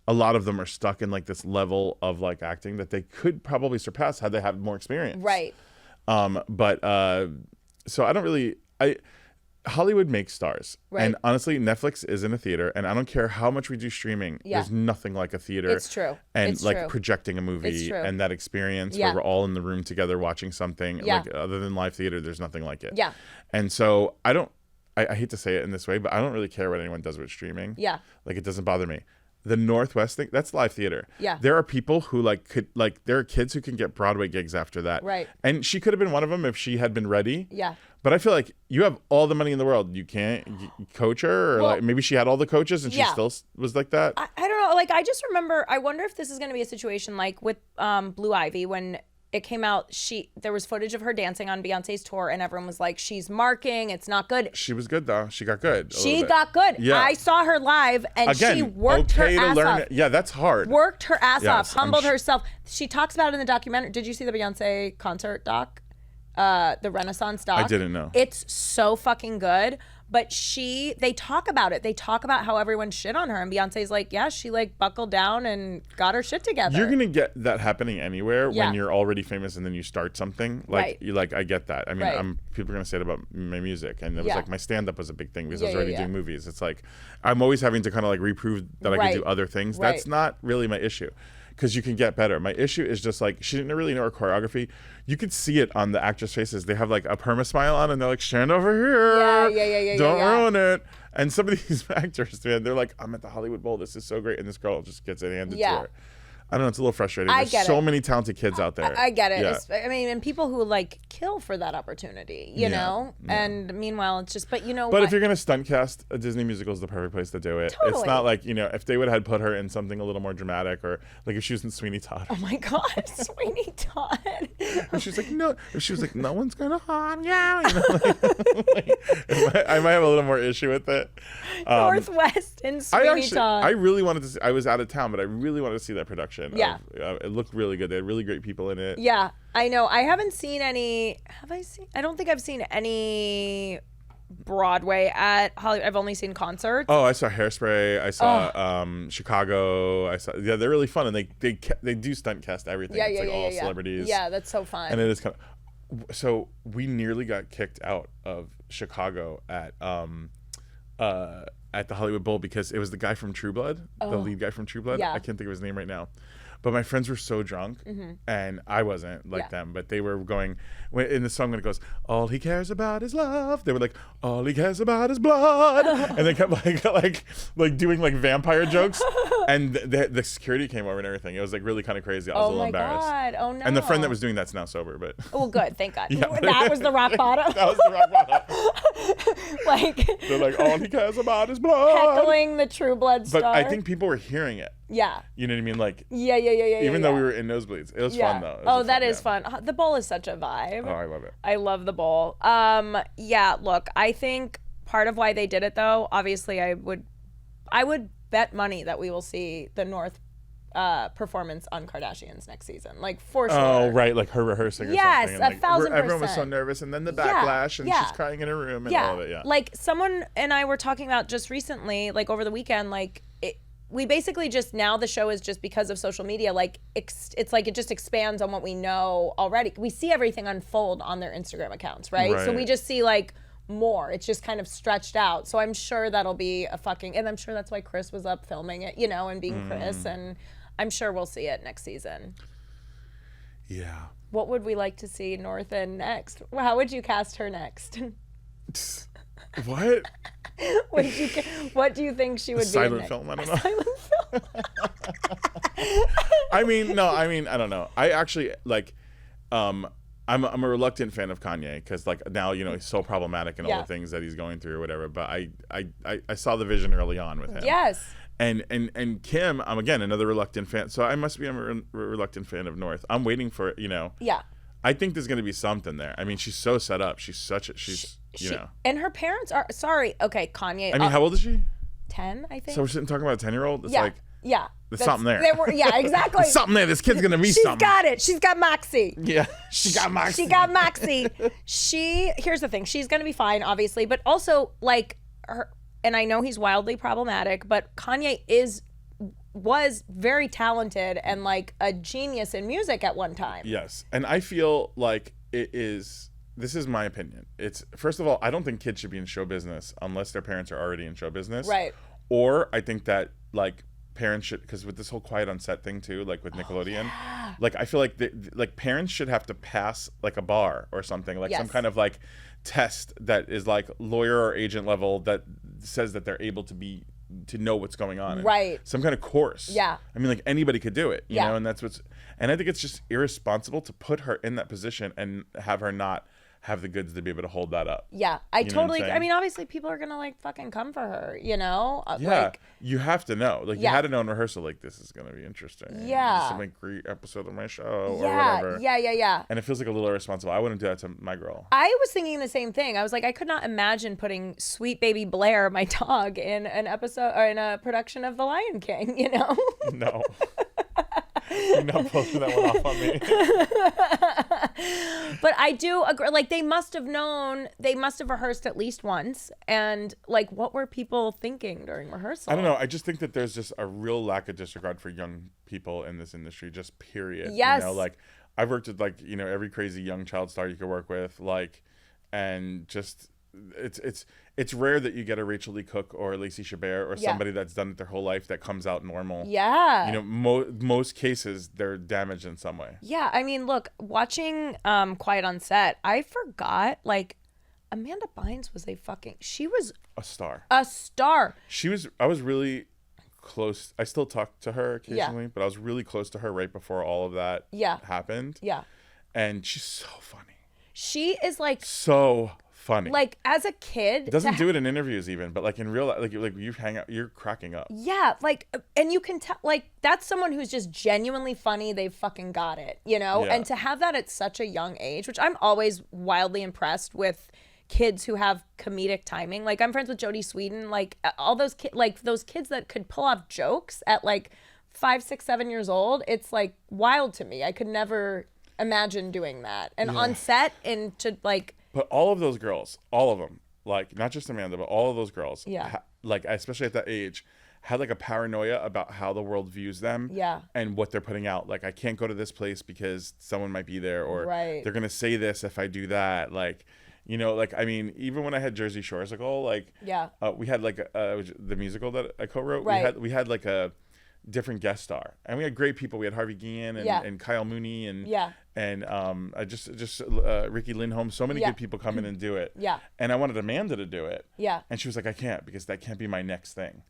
a lot of them are stuck in like this level of like acting that they could probably surpass had they had more experience. Right. But so I don't really, Hollywood makes stars. Right. And honestly, Netflix is in a theater, and I don't care how much we do streaming. Yeah. There's nothing like a theater. It's true. And it's like true. Projecting a movie and that experience where we're all in the room together watching something. Yeah. Like other than live theater, there's nothing like it. Yeah. And so I hate to say it in this way, but I don't really care what anyone does with streaming. Yeah. Like it doesn't bother me. The Northwest thing, that's live theater. Yeah. There are people who there are kids who can get Broadway gigs after that. Right. And she could have been one of them if she had been ready. Yeah. But I feel like you have all the money in the world. You can't coach her, or like maybe she had all the coaches and she still was like that. I don't know. Like, I just remember, I wonder if this is going to be a situation like with Blue Ivy when it came out, there was footage of her dancing on Beyonce's tour, and everyone was like, she's marking, it's not good. She was good though. She got good. She got good. Yeah. I saw her live, and Again, she worked her ass off. Yeah, that's hard. Worked her ass off, Yes, humbled herself. She talks about it in the documentary. Did you see the Beyonce concert doc? The Renaissance doc? I didn't know. It's so fucking good. But they talk about it. They talk about how everyone shit on her, and Beyonce's like, yeah, she like buckled down and got her shit together. You're gonna get that happening anywhere when you're already famous and then you start something. Like, I get that. I mean, people are gonna say it about my music, and it was like my stand-up was a big thing because I was already doing movies. It's like I'm always having to kind of like reprove that I can do other things. That's not really my issue. Because you can get better. My issue is just like she didn't really know her choreography. You could see it on the actors' faces. They have like a perma smile on, and they're like, "Stand over here, don't ruin it." And some of these actors, man, they're like, "I'm at the Hollywood Bowl. This is so great," and this girl just gets it handed to her. I don't know. It's a little frustrating. There's so many talented kids out there. I get it. Yeah. I mean, and people who like kill for that opportunity, you know? Yeah. And meanwhile, it's just, but you know But if you're going to stunt cast, a Disney musical is the perfect place to do it. Totally. It's not like, you know, if they would have put her in something a little more dramatic, or like if she was in Sweeney Todd. Oh my God, Sweeney Todd. If she was like, no one's going to harm you. You know, I might have a little more issue with it. Northwest and Sweeney Todd. I really wanted to see, I was out of town, but I really wanted to see that production. Yeah. It looked really good. They had really great people in it. Yeah, I know. I haven't seen any. Have I seen? I don't think I've seen any Broadway at Hollywood. I've only seen concerts. Oh, I saw Hairspray. I saw Chicago. I saw. Yeah, they're really fun, and they do stunt cast everything. Yeah, it's yeah, like yeah, all yeah. celebrities. Yeah, that's so fun. And it is kind of. So we nearly got kicked out of Chicago at the Hollywood Bowl because it was the guy from True Blood, the lead guy from True Blood. Yeah. I can't think of his name right now. But my friends were so drunk, and I wasn't like them. But they were going in the song when it goes, "All he cares about is love." They were like, "All he cares about is blood," and they kept like doing like vampire jokes. And the security came over and everything. It was like really kind of crazy. I was a little embarrassed. God! Oh no! And the friend that was doing that's now sober, but well, good. Thank God. Yeah. That was the rock bottom. that was the rock bottom. Like They're like, "All he cares about is blood." heckling the True Blood star. But I think people were hearing it. Yeah. You know what I mean? Like, Yeah. even though we were in nosebleeds, it was fun though. Oh, that is fun. The bowl is such a vibe. Oh, I love it. I love the bowl. Yeah, look, I think part of why they did it though, obviously I would bet money that we will see the North performance on Kardashians next season. Like for sure. Oh, right, like her rehearsing or Yes, something. And, 1,000%. Everyone was so nervous, and then the backlash, and she's crying in her room, and all of it. Yeah. Like someone and I were talking about just recently, like over the weekend, like we basically just now the show is just because of social media, like it's like it just expands on what we know already. We see everything unfold on their Instagram accounts, right? So we just see like more. It's just kind of stretched out. So I'm sure that'll be and I'm sure that's why Chris was up filming it, you know, and being Chris, and I'm sure we'll see it next season. Yeah. What would we like to see North in next? How would you cast her next? What? What do you think she would be in Silent next? film? I don't know. Silent film. I don't know. I actually like. I'm a reluctant fan of Kanye because like now he's so problematic and all the things that he's going through or whatever. But I saw the vision early on with him. Yes. And Kim, I'm again another reluctant fan. So I must be a reluctant fan of North. I'm waiting for it. Yeah. I think there's going to be something there. I mean, she's so set up. She's you know. And her parents are okay. Kanye. I mean, how old is she? 10, I think. So we're sitting talking about a 10-year-old. It's like there's something there. Yeah, exactly. There's something there. This kid's gonna be something. She's got it. She's got Moxie. Yeah, she got Moxie. She got Moxie. Here's the thing. She's gonna be fine, obviously, but also like her. And I know he's wildly problematic, but Kanye was very talented and like a genius in music at one time. Yes, and I feel like it is. This is my opinion. It's first of all, I don't think kids should be in show business unless their parents are already in show business. Right. Or I think that like parents should, because with this whole quiet on set thing too, like with Nickelodeon, like I feel like like parents should have to pass like a bar or something, like some kind of like test that is like lawyer or agent level that says that they're able to know what's going on. Right. Some kind of course. Yeah. I mean, like anybody could do it, you know, and and I think it's just irresponsible to put her in that position and have her not have the goods to be able to hold that up. Yeah, I totally. I mean, obviously, people are gonna like fucking come for her, you know. Yeah, like, you have to know. Like, you had to know in rehearsal, like, this is gonna be interesting. Yeah, this is a great episode of my show or whatever. Yeah. And it feels like a little irresponsible. I wouldn't do that to my girl. I was thinking the same thing. I was like, I could not imagine putting sweet baby Blair, my dog, in an episode or in a production of The Lion King. You know? No. You're not posting that one off on me. But I do agree. Like, they must have known. They must have rehearsed at least once. And like, what were people thinking during rehearsal? I don't know. I just think that there's just a real lack of disregard for young people in this industry. Just period. Yes. You know, like I've worked with like every crazy young child star you could work with. Like, and just. It's rare that you get a Rachel Lee Cook or a Lacey Chabert or somebody that's done it their whole life that comes out normal. Yeah. You know, most cases they're damaged in some way. Yeah, I mean, look, watching Quiet on Set, I forgot like Amanda Bynes was she was a star. A star. I was really close. I still talk to her occasionally, but I was really close to her right before all of that happened. Yeah. And she's so funny. She is like so funny. Like as a kid, doesn't do it in interviews even, but like in real life, like you hang out, you're cracking up. Yeah, like, and you can tell, like, that's someone who's just genuinely funny. They've fucking got it, you know. Yeah. And to have that at such a young age, which I'm always wildly impressed with kids who have comedic timing. Like, I'm friends with Jodie Sweetin. Like, all those those kids that could pull off jokes at like 5, 6, 7 years old. It's like wild to me. I could never imagine doing that. And on set and to like. But all of those girls, all of them, like not just Amanda, but all of those girls, Yeah. like especially at that age, had like a paranoia about how the world views them, Yeah. and what they're putting out. Like, I can't go to this place because someone might be there, or Right. they're gonna say this if I do that. Like, you know, like, I mean, even when I had Jersey Shoresicle, like, Yeah. we had like the musical that I co-wrote. Right. We had like a different guest star, and we had great people. We had Harvey Guillen and, Yeah. and Kyle Mooney and Yeah. I just Ricky Lindholm. So many Yeah. good people come in and do it. Yeah. And I wanted Amanda to do it. Yeah. And she was like, I can't, because that can't be my next thing.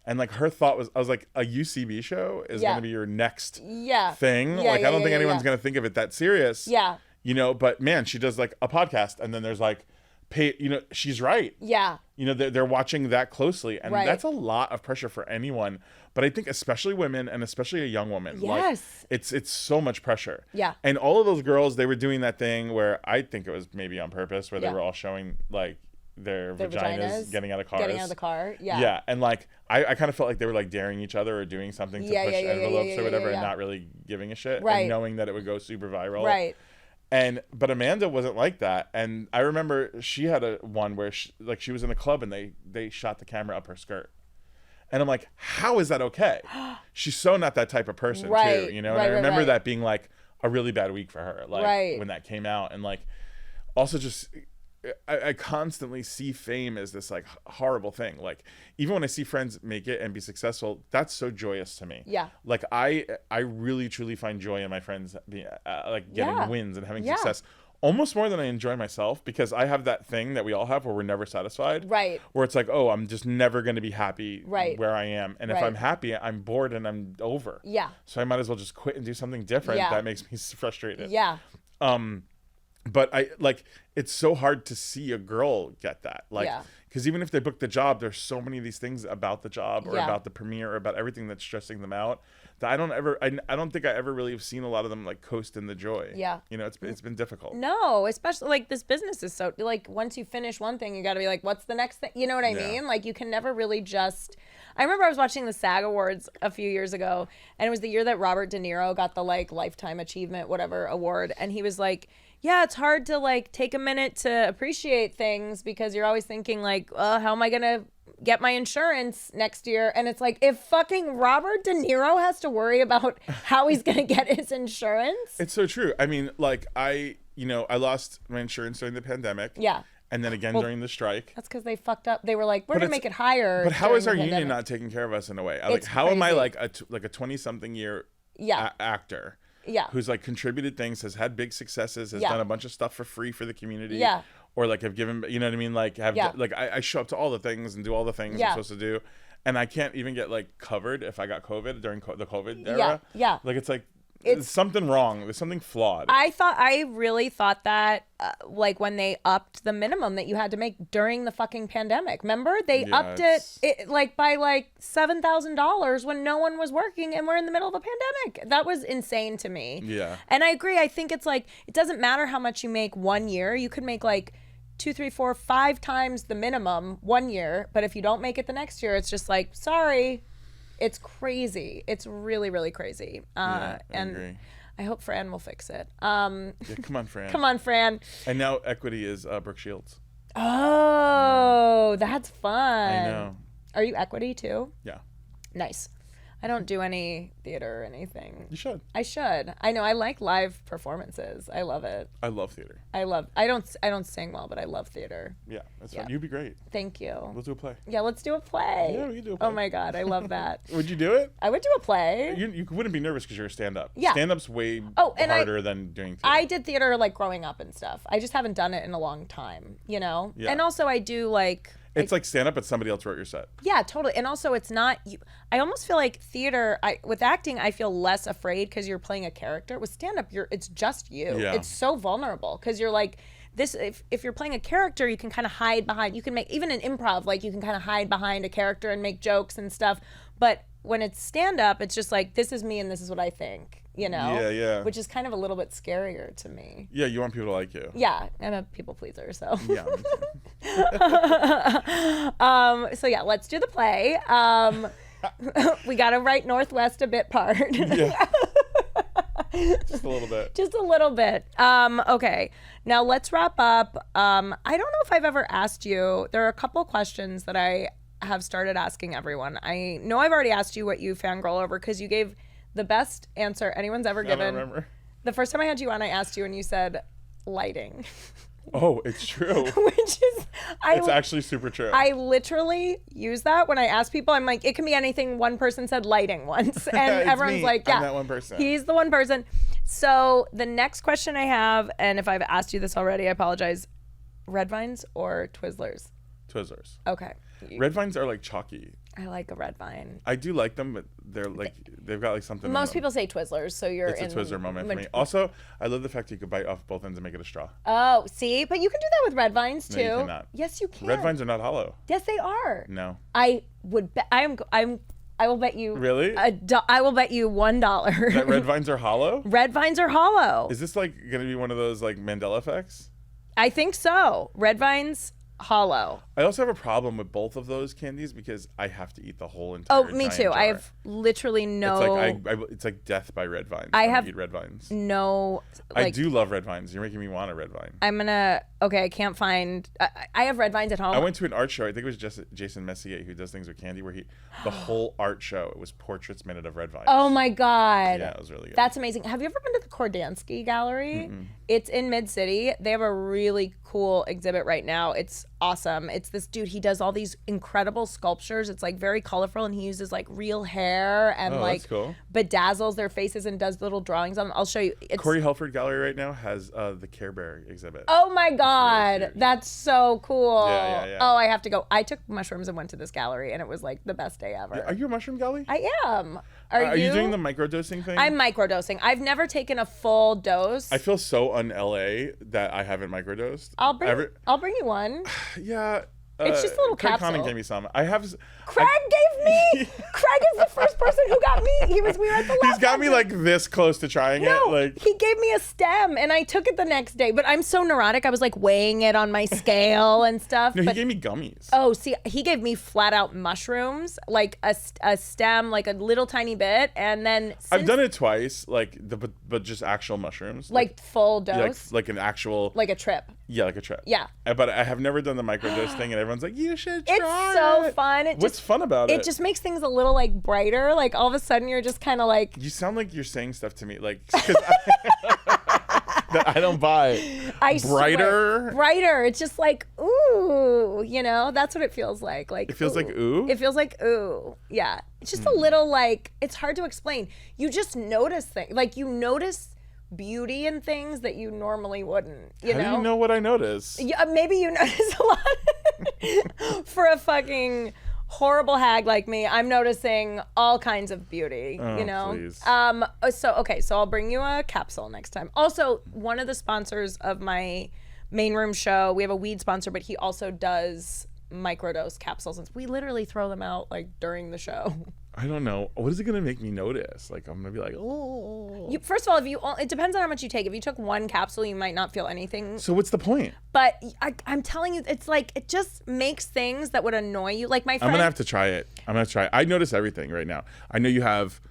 And like her thought was, I was like, a UCB show is Yeah. going to be your next Yeah. thing. Yeah, Like, yeah, I don't yeah, think yeah, anyone's yeah. going to think of it that serious. Yeah. You know, but man, she does like a podcast, and then there's like, you know, she's right. Yeah. You know, they're watching that closely, and Right. that's a lot of pressure for anyone. But I think especially women, and especially a young woman. Yes. Like, it's so much pressure. Yeah. And all of those girls, they were doing that thing where I think it was maybe on purpose, where they Yeah. were all showing like their Their vaginas getting out of cars. Getting out of the car. Yeah. Yeah. And like, I kind of felt like they were like daring each other or doing something to Yeah, push yeah, yeah, yeah, envelopes yeah, or yeah, whatever, yeah. and not really giving a shit. Right. And knowing that it would go super viral. Right. But Amanda wasn't like that. And I remember she had one where she was in a club, and they shot the camera up her skirt. And I'm like, how is that okay? She's so not that type of person, Right, too, you know? right, And I right, remember right. that being like a really bad week for her, like Right. when that came out. And like, also just, I constantly see fame as this like horrible thing. Like, even when I see friends make it and be successful, that's so joyous to me. Yeah. Like, I really truly find joy in my friends being like getting Yeah. wins and having Yeah. success. Almost more than I enjoy myself, because I have that thing that we all have where we're never satisfied. Right. Where it's like, oh, I'm just never going to be happy Right. where I am. And if Right. I'm happy, I'm bored and I'm over. Yeah. So I might as well just quit and do something different. Yeah. That makes me frustrated. Yeah. But I like, it's so hard to see a girl get that. Like, Yeah. because even if they book the job, there's so many of these things about the job or Yeah. about the premiere or about everything that's stressing them out that I don't think I ever really have seen a lot of them like coast in the joy. Yeah. You know, it's been difficult. No, especially like this business is so like once you finish one thing, you got to be like, what's the next thing? You know what I Yeah. mean? Like you can never really just. I remember I was watching the SAG Awards a few years ago, and it was the year that Robert De Niro got the like Lifetime Achievement whatever award, and he was like, yeah, it's hard to like take a minute to appreciate things because you're always thinking like, how am I gonna get my insurance next year? And it's like, if fucking Robert De Niro has to worry about how he's gonna get his insurance. It's so true. I mean, like I lost my insurance during the pandemic. Yeah. And then again during the strike. That's because they fucked up. They were like, we're But gonna it's- make it higher. But how during is the our union pandemic. not taking care of us in a way? Like, It's how am I crazy. like a 20-something year Yeah. actor? Yeah. Who's like contributed things, has had big successes, has Yeah. done a bunch of stuff for free for the community. Yeah. Or like have given, you know what I mean? Like Yeah. like I show up to all the things and do all the things Yeah. I'm supposed to do, and I can't even get like covered if I got COVID during the COVID era. Yeah. Yeah. Like it's like there's something wrong. There's something flawed. I really thought that like when they upped the minimum that you had to make during the fucking pandemic. Remember? They Yeah, upped it like by like $7,000 when no one was working and we're in the middle of a pandemic. That was insane to me. Yeah. And I agree. I think it's like it doesn't matter how much you make one year. You could make like 2, 3, 4, 5 times the minimum one year, but if you don't make it the next year, it's just like, sorry. It's crazy. It's really, really crazy. I and agree. I hope Fran will fix it. Yeah, come on, Fran. Come on, Fran. And now Equity is Brooke Shields. Oh, that's fun. I know. Are you Equity too? Yeah. Nice. I don't do any theater or anything. You should. I should. I know. I like live performances. I love it. I love theater. I don't sing well, but I love theater. Yeah, that's Yeah. fun. You'd be great. Thank you. Let's do a play. Yeah, let's do a play. Yeah, we can do a Oh play. my God, I love that. Would you do it? I would do a play. You wouldn't be nervous because you're a stand-up. Yeah. Stand-up's way and harder than doing theater. I did theater like growing up and stuff. I just haven't done it in a long time, you know? Yeah. And also I do like It's like stand-up, but somebody else wrote your set. yeah, totally. And also it's not you I almost feel like theater with acting I feel less afraid cuz you're playing a character. With stand up it's just you. Yeah. It's so vulnerable cuz you're like this if you're playing a character you can kind of hide behind you can make even an improv like you can kind of hide behind a character and make jokes and stuff. But when it's stand up it's just like this is me and this is what I think, you know? Yeah, yeah. Which is kind of a little bit scarier to me. Yeah, you want people to like you. Yeah, I'm a people pleaser, so. Yeah. me too. So yeah, let's do the play. We gotta write Northwest a bit part. Yeah. Just a little bit. Just a little bit. Okay. Now let's wrap up. I don't know if I've ever asked you. There are a couple questions that I have started asking everyone. I know I've already asked you what you fangirl over because you gave the best answer anyone's ever given. I don't remember. The first time I had you on, I asked you and you said lighting. Oh, it's true. Which is, it's actually super true. I literally use that when I ask people. I'm like, it can be anything. One person said lighting once, and everyone's me. like, yeah, I'm that one person. He's the one person. So the next question I have, and if I've asked you this already, I apologize. Red Vines or Twizzlers? Twizzlers. Okay. Red Vines are like chalky. I like a red vine. I do like them, but they're like they've got like something. Most people say Twizzlers, so you're It's a Twizzler moment for me. Also, I love the fact that you could bite off both ends and make it a straw. Oh, see, but you can do that with red vines too. No, you cannot. Yes, you can. Red Vines are not hollow. Yes, they are. No. I would bet. I will bet you. Really? I will bet you $1. That red vines are hollow? Red vines are hollow. Is this like going to be one of those like Mandela effects? I think so. Red vines, hollow. I also have a problem with both of those candies because I have to eat the whole entire. Oh, me too. jar. I have literally no. It's like it's like death by red vines. I when have eat red vines. No. I do love red vines. You're making me want a red vine. I'm gonna. Okay, I can't find. I have red vines at home. I went to an art show. I think it was just Jason Messier who does things with candy. Where the whole art show, it was portraits made out of red vines. Oh my god. Yeah, it was really good. That's amazing. Have you ever been to the Kordansky Gallery? Mm-mm. It's in Mid City. They have a really cool exhibit right now. It's awesome. It's this dude. He does all these incredible sculptures. It's like very colorful, and he uses like real hair and like cool. bedazzles their faces and does little drawings on them. I'll show you. Corey Helford Gallery right now has the Care Bear exhibit. Oh my god, really that's so cool. Yeah. Oh, I have to go. I took mushrooms and went to this gallery, and it was like the best day ever. Are you a mushroom galley? I am. Are you doing the microdosing thing? I'm microdosing. I've never taken a full dose. I feel so un-LA that I haven't microdosed. I'll bring you one. Yeah. It's just a little Craig capsule. Conning gave me some. Craig gave me. Craig is the first person who got me. We were at the last. He's got me like this close to trying it. Like he gave me a stem, and I took it the next day. But I'm so neurotic. I was like weighing it on my scale and stuff. No, he gave me gummies. Oh, see, he gave me flat out mushrooms, like a stem, like a little tiny bit, and then I've done it twice, like but just actual mushrooms, like full dose, like an actual, like a trip. Yeah, like a trip. Yeah. But I have never done the microdose thing, and everyone's like, you should try It's so fun. What's fun about it? It just makes things a little like brighter. Like all of a sudden you're just kind of like. You sound like you're saying stuff to me, like, because that I don't buy. Brighter. Brighter. It's just like, ooh, that's what it feels like. Like it feels like ooh? It feels like ooh. Yeah. It's just a little like, it's hard to explain. You just notice things. Like you notice beauty in things that you normally wouldn't. How do you know what I notice? Yeah, maybe you notice a lot. For a fucking horrible hag like me, I'm noticing all kinds of beauty. Please. So I'll bring you a capsule next time. Also, one of the sponsors of my main room show, we have a weed sponsor, but he also does microdose capsules, and we literally throw them out like during the show. I don't know. What is it gonna make me notice? Like I'm gonna be like, oh. First of all, it depends on how much you take. If you took one capsule, you might not feel anything. So what's the point? But I'm telling you, it's like it just makes things that would annoy you. Like my friend. I'm gonna have to try it. I notice everything right now. I know you have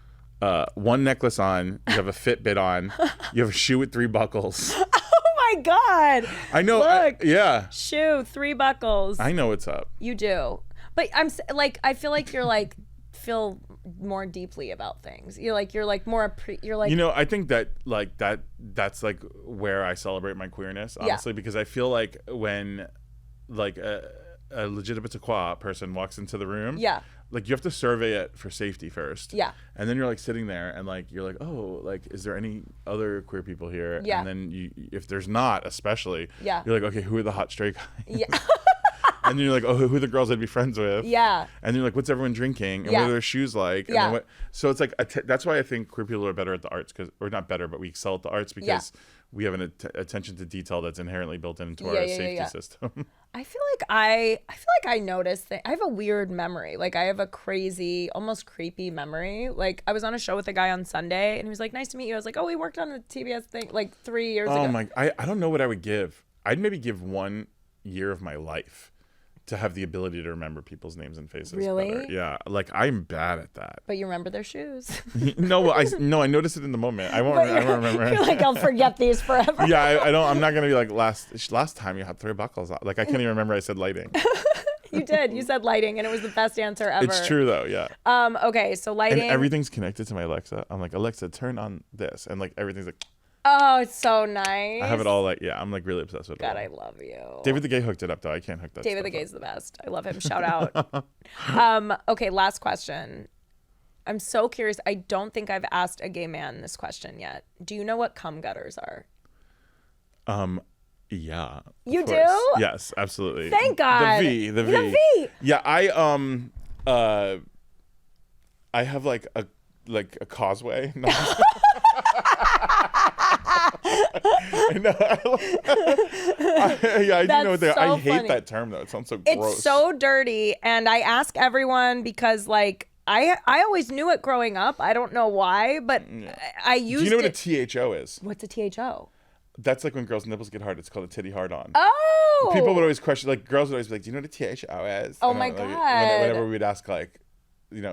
one necklace on. You have a Fitbit on. You have a shoe with 3 buckles. Oh my God. I know. Look. Yeah. Shoe, 3 buckles. I know what's up. You do. But I feel like you're like. Feel more deeply about things. You're like more I think that like that's like where I celebrate my queerness, honestly, because I feel like when like a legitimate person walks into the room, like you have to survey it for safety first, and then you're like sitting there and like you're like, oh, like is there any other queer people here? And then if there's not, especially, you're like, okay, who are the hot straight guys? And then you're like, oh, who are the girls I'd be friends with? Yeah. And you're like, what's everyone drinking? And what are their shoes like? And then so it's like, that's why I think queer people are better at the arts, or not better, but we excel at the arts because we have an attention to detail that's inherently built into our safety system. I feel like I notice things. I have a weird memory. Like I have a crazy, almost creepy memory. Like I was on a show with a guy on Sunday and he was like, nice to meet you. I was like, oh, we worked on the TBS thing like 3 years ago. Oh my, I don't know what I would give. I'd maybe give 1 year of my life. to have the ability to remember people's names and faces. Really? Better. Yeah. Like I'm bad at that. But you remember their shoes. No, I noticed it in the moment. I won't remember. You're like, I'll forget these forever. Yeah, I don't. I'm not gonna be like last time you had 3 buckles on. Like I can't even remember I said lighting. You did. You said lighting, and it was the best answer ever. It's true though. Yeah. Okay, so lighting. And everything's connected to my Alexa. I'm like, Alexa, turn on this, and like everything's like. Oh, it's so nice. I have it all like, yeah, I'm like really obsessed with it. God, I love you. David the Gay hooked it up though. I can't hook that. David the Gay's the best. I love him. Shout out. Okay, last question. I'm so curious. I don't think I've asked a gay man this question yet. Do you know what cum gutters are? Yeah. You do? Yes, absolutely. Thank God. The V. Yeah, I have like a causeway. No. I do know what they are. I hate that term though. It sounds so gross. It's so dirty, and I ask everyone because like I always knew it growing up. I don't know why, but I used it. Do you know what a THO is? What's a THO? That's like when girls' nipples get hard. It's called a titty hard on. Oh. People would always question, like girls would always be like, "Do you know what a THO is?" Oh my God. Whenever we would ask like,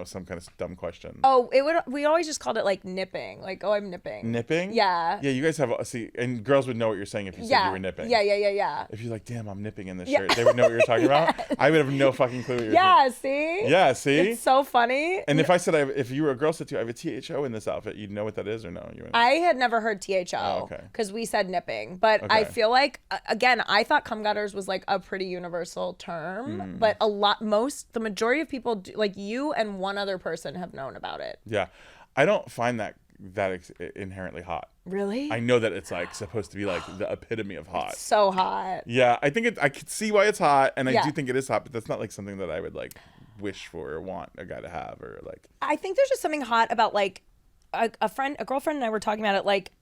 some kind of dumb question. Oh, we always just called it like nipping. Like, oh, I'm nipping. Nipping? Yeah. Yeah, you guys have and girls would know what you're saying if you said you were nipping. Yeah. If you're like, damn, I'm nipping in this shirt, they would know what you're talking about. I would have no fucking clue what you're saying. See? Yeah, see? It's so funny. And if I said, if you were a girl said to you, I have a THO in this outfit, you'd know what that is or no? I had never heard THO because we said nipping. But I feel like, again, I thought cum gutters was like a pretty universal term. But the majority of people, like you and one other person have known about it. Yeah. I don't find that inherently hot. Really? I know that it's like supposed to be like the epitome of hot. It's so hot. Yeah, I think I could see why it's hot, and I do think it is hot, but that's not like something that I would like wish for or want a guy to have or like. I think there's just something hot about like a girlfriend and I were talking about it, like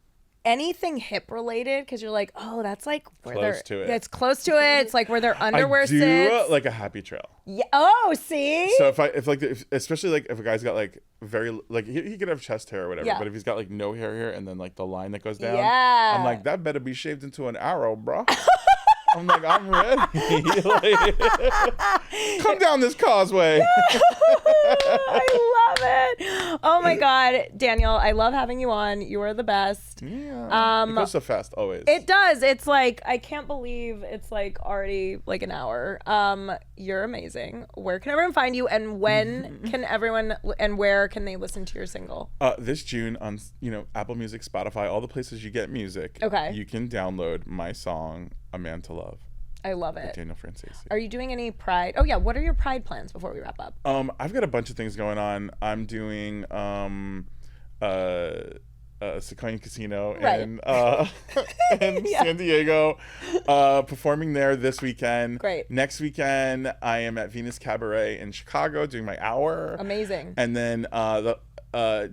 anything hip related, because you're like, oh, that's like where close to it. It's close to it. It's like where their underwear I do sits. like a happy trail. Yeah. Oh, see. So especially like if a guy's got like very like he could have chest hair or whatever, but if he's got like no hair here and then like the line that goes down, I'm like, that better be shaved into an arrow, bro. I'm like, I'm ready. Like, come down this causeway. I love it. Oh my God, Daniel, I love having you on. You are the best. Yeah. It goes so fast always. It does. It's like, I can't believe it's like already like an hour. You're amazing. Where can everyone find you, and when can everyone and where can they listen to your single? This June on Apple Music, Spotify, all the places you get music. Okay. You can download my song "A Man to Love." I love it. Daniel Franzese. Are you doing any Pride? Oh yeah, what are your Pride plans before we wrap up? I've got a bunch of things going on. I'm doing Sequoia Casino in San Diego, performing there this weekend. Great. Next weekend, I am at Venus Cabaret in Chicago doing my hour. Amazing. And then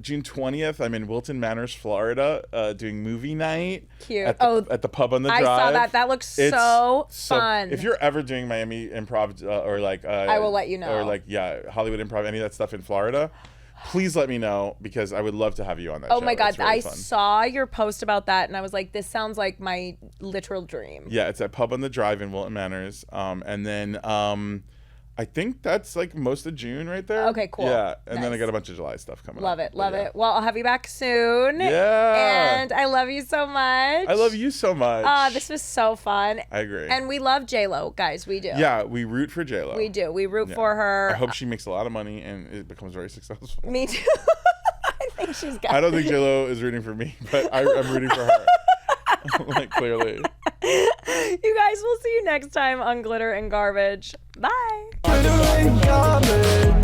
June 20th, I'm in Wilton Manors, Florida, doing movie night. Cute. At the pub on the drive. I saw that. That looks so fun. If you're ever doing Miami Improv or like, I will let you know. Or like, Hollywood Improv, any of that stuff in Florida, please let me know because I would love to have you on that show. Oh my God, really I fun. saw your post about that and I was like, this sounds like my literal dream. Yeah, it's at Pub on the Drive in Wilton Manors, and then I think that's like most of June right there. Okay, cool. Yeah, and nice. then I got a bunch of July stuff coming Love up. it. Well, I'll have you back soon. Yeah. And I love you so much. I love you so much. This was so fun. I agree. And we love J.Lo, guys. We do. Yeah, we root for J.Lo. We do. We root for her. I hope she makes a lot of money and it becomes very successful. Me too. I think she's got I don't think J.Lo is rooting for me, but I'm rooting for her. Like, clearly. You guys, we'll see you next time on Glitter and Garbage. Bye. Glitter and garbage.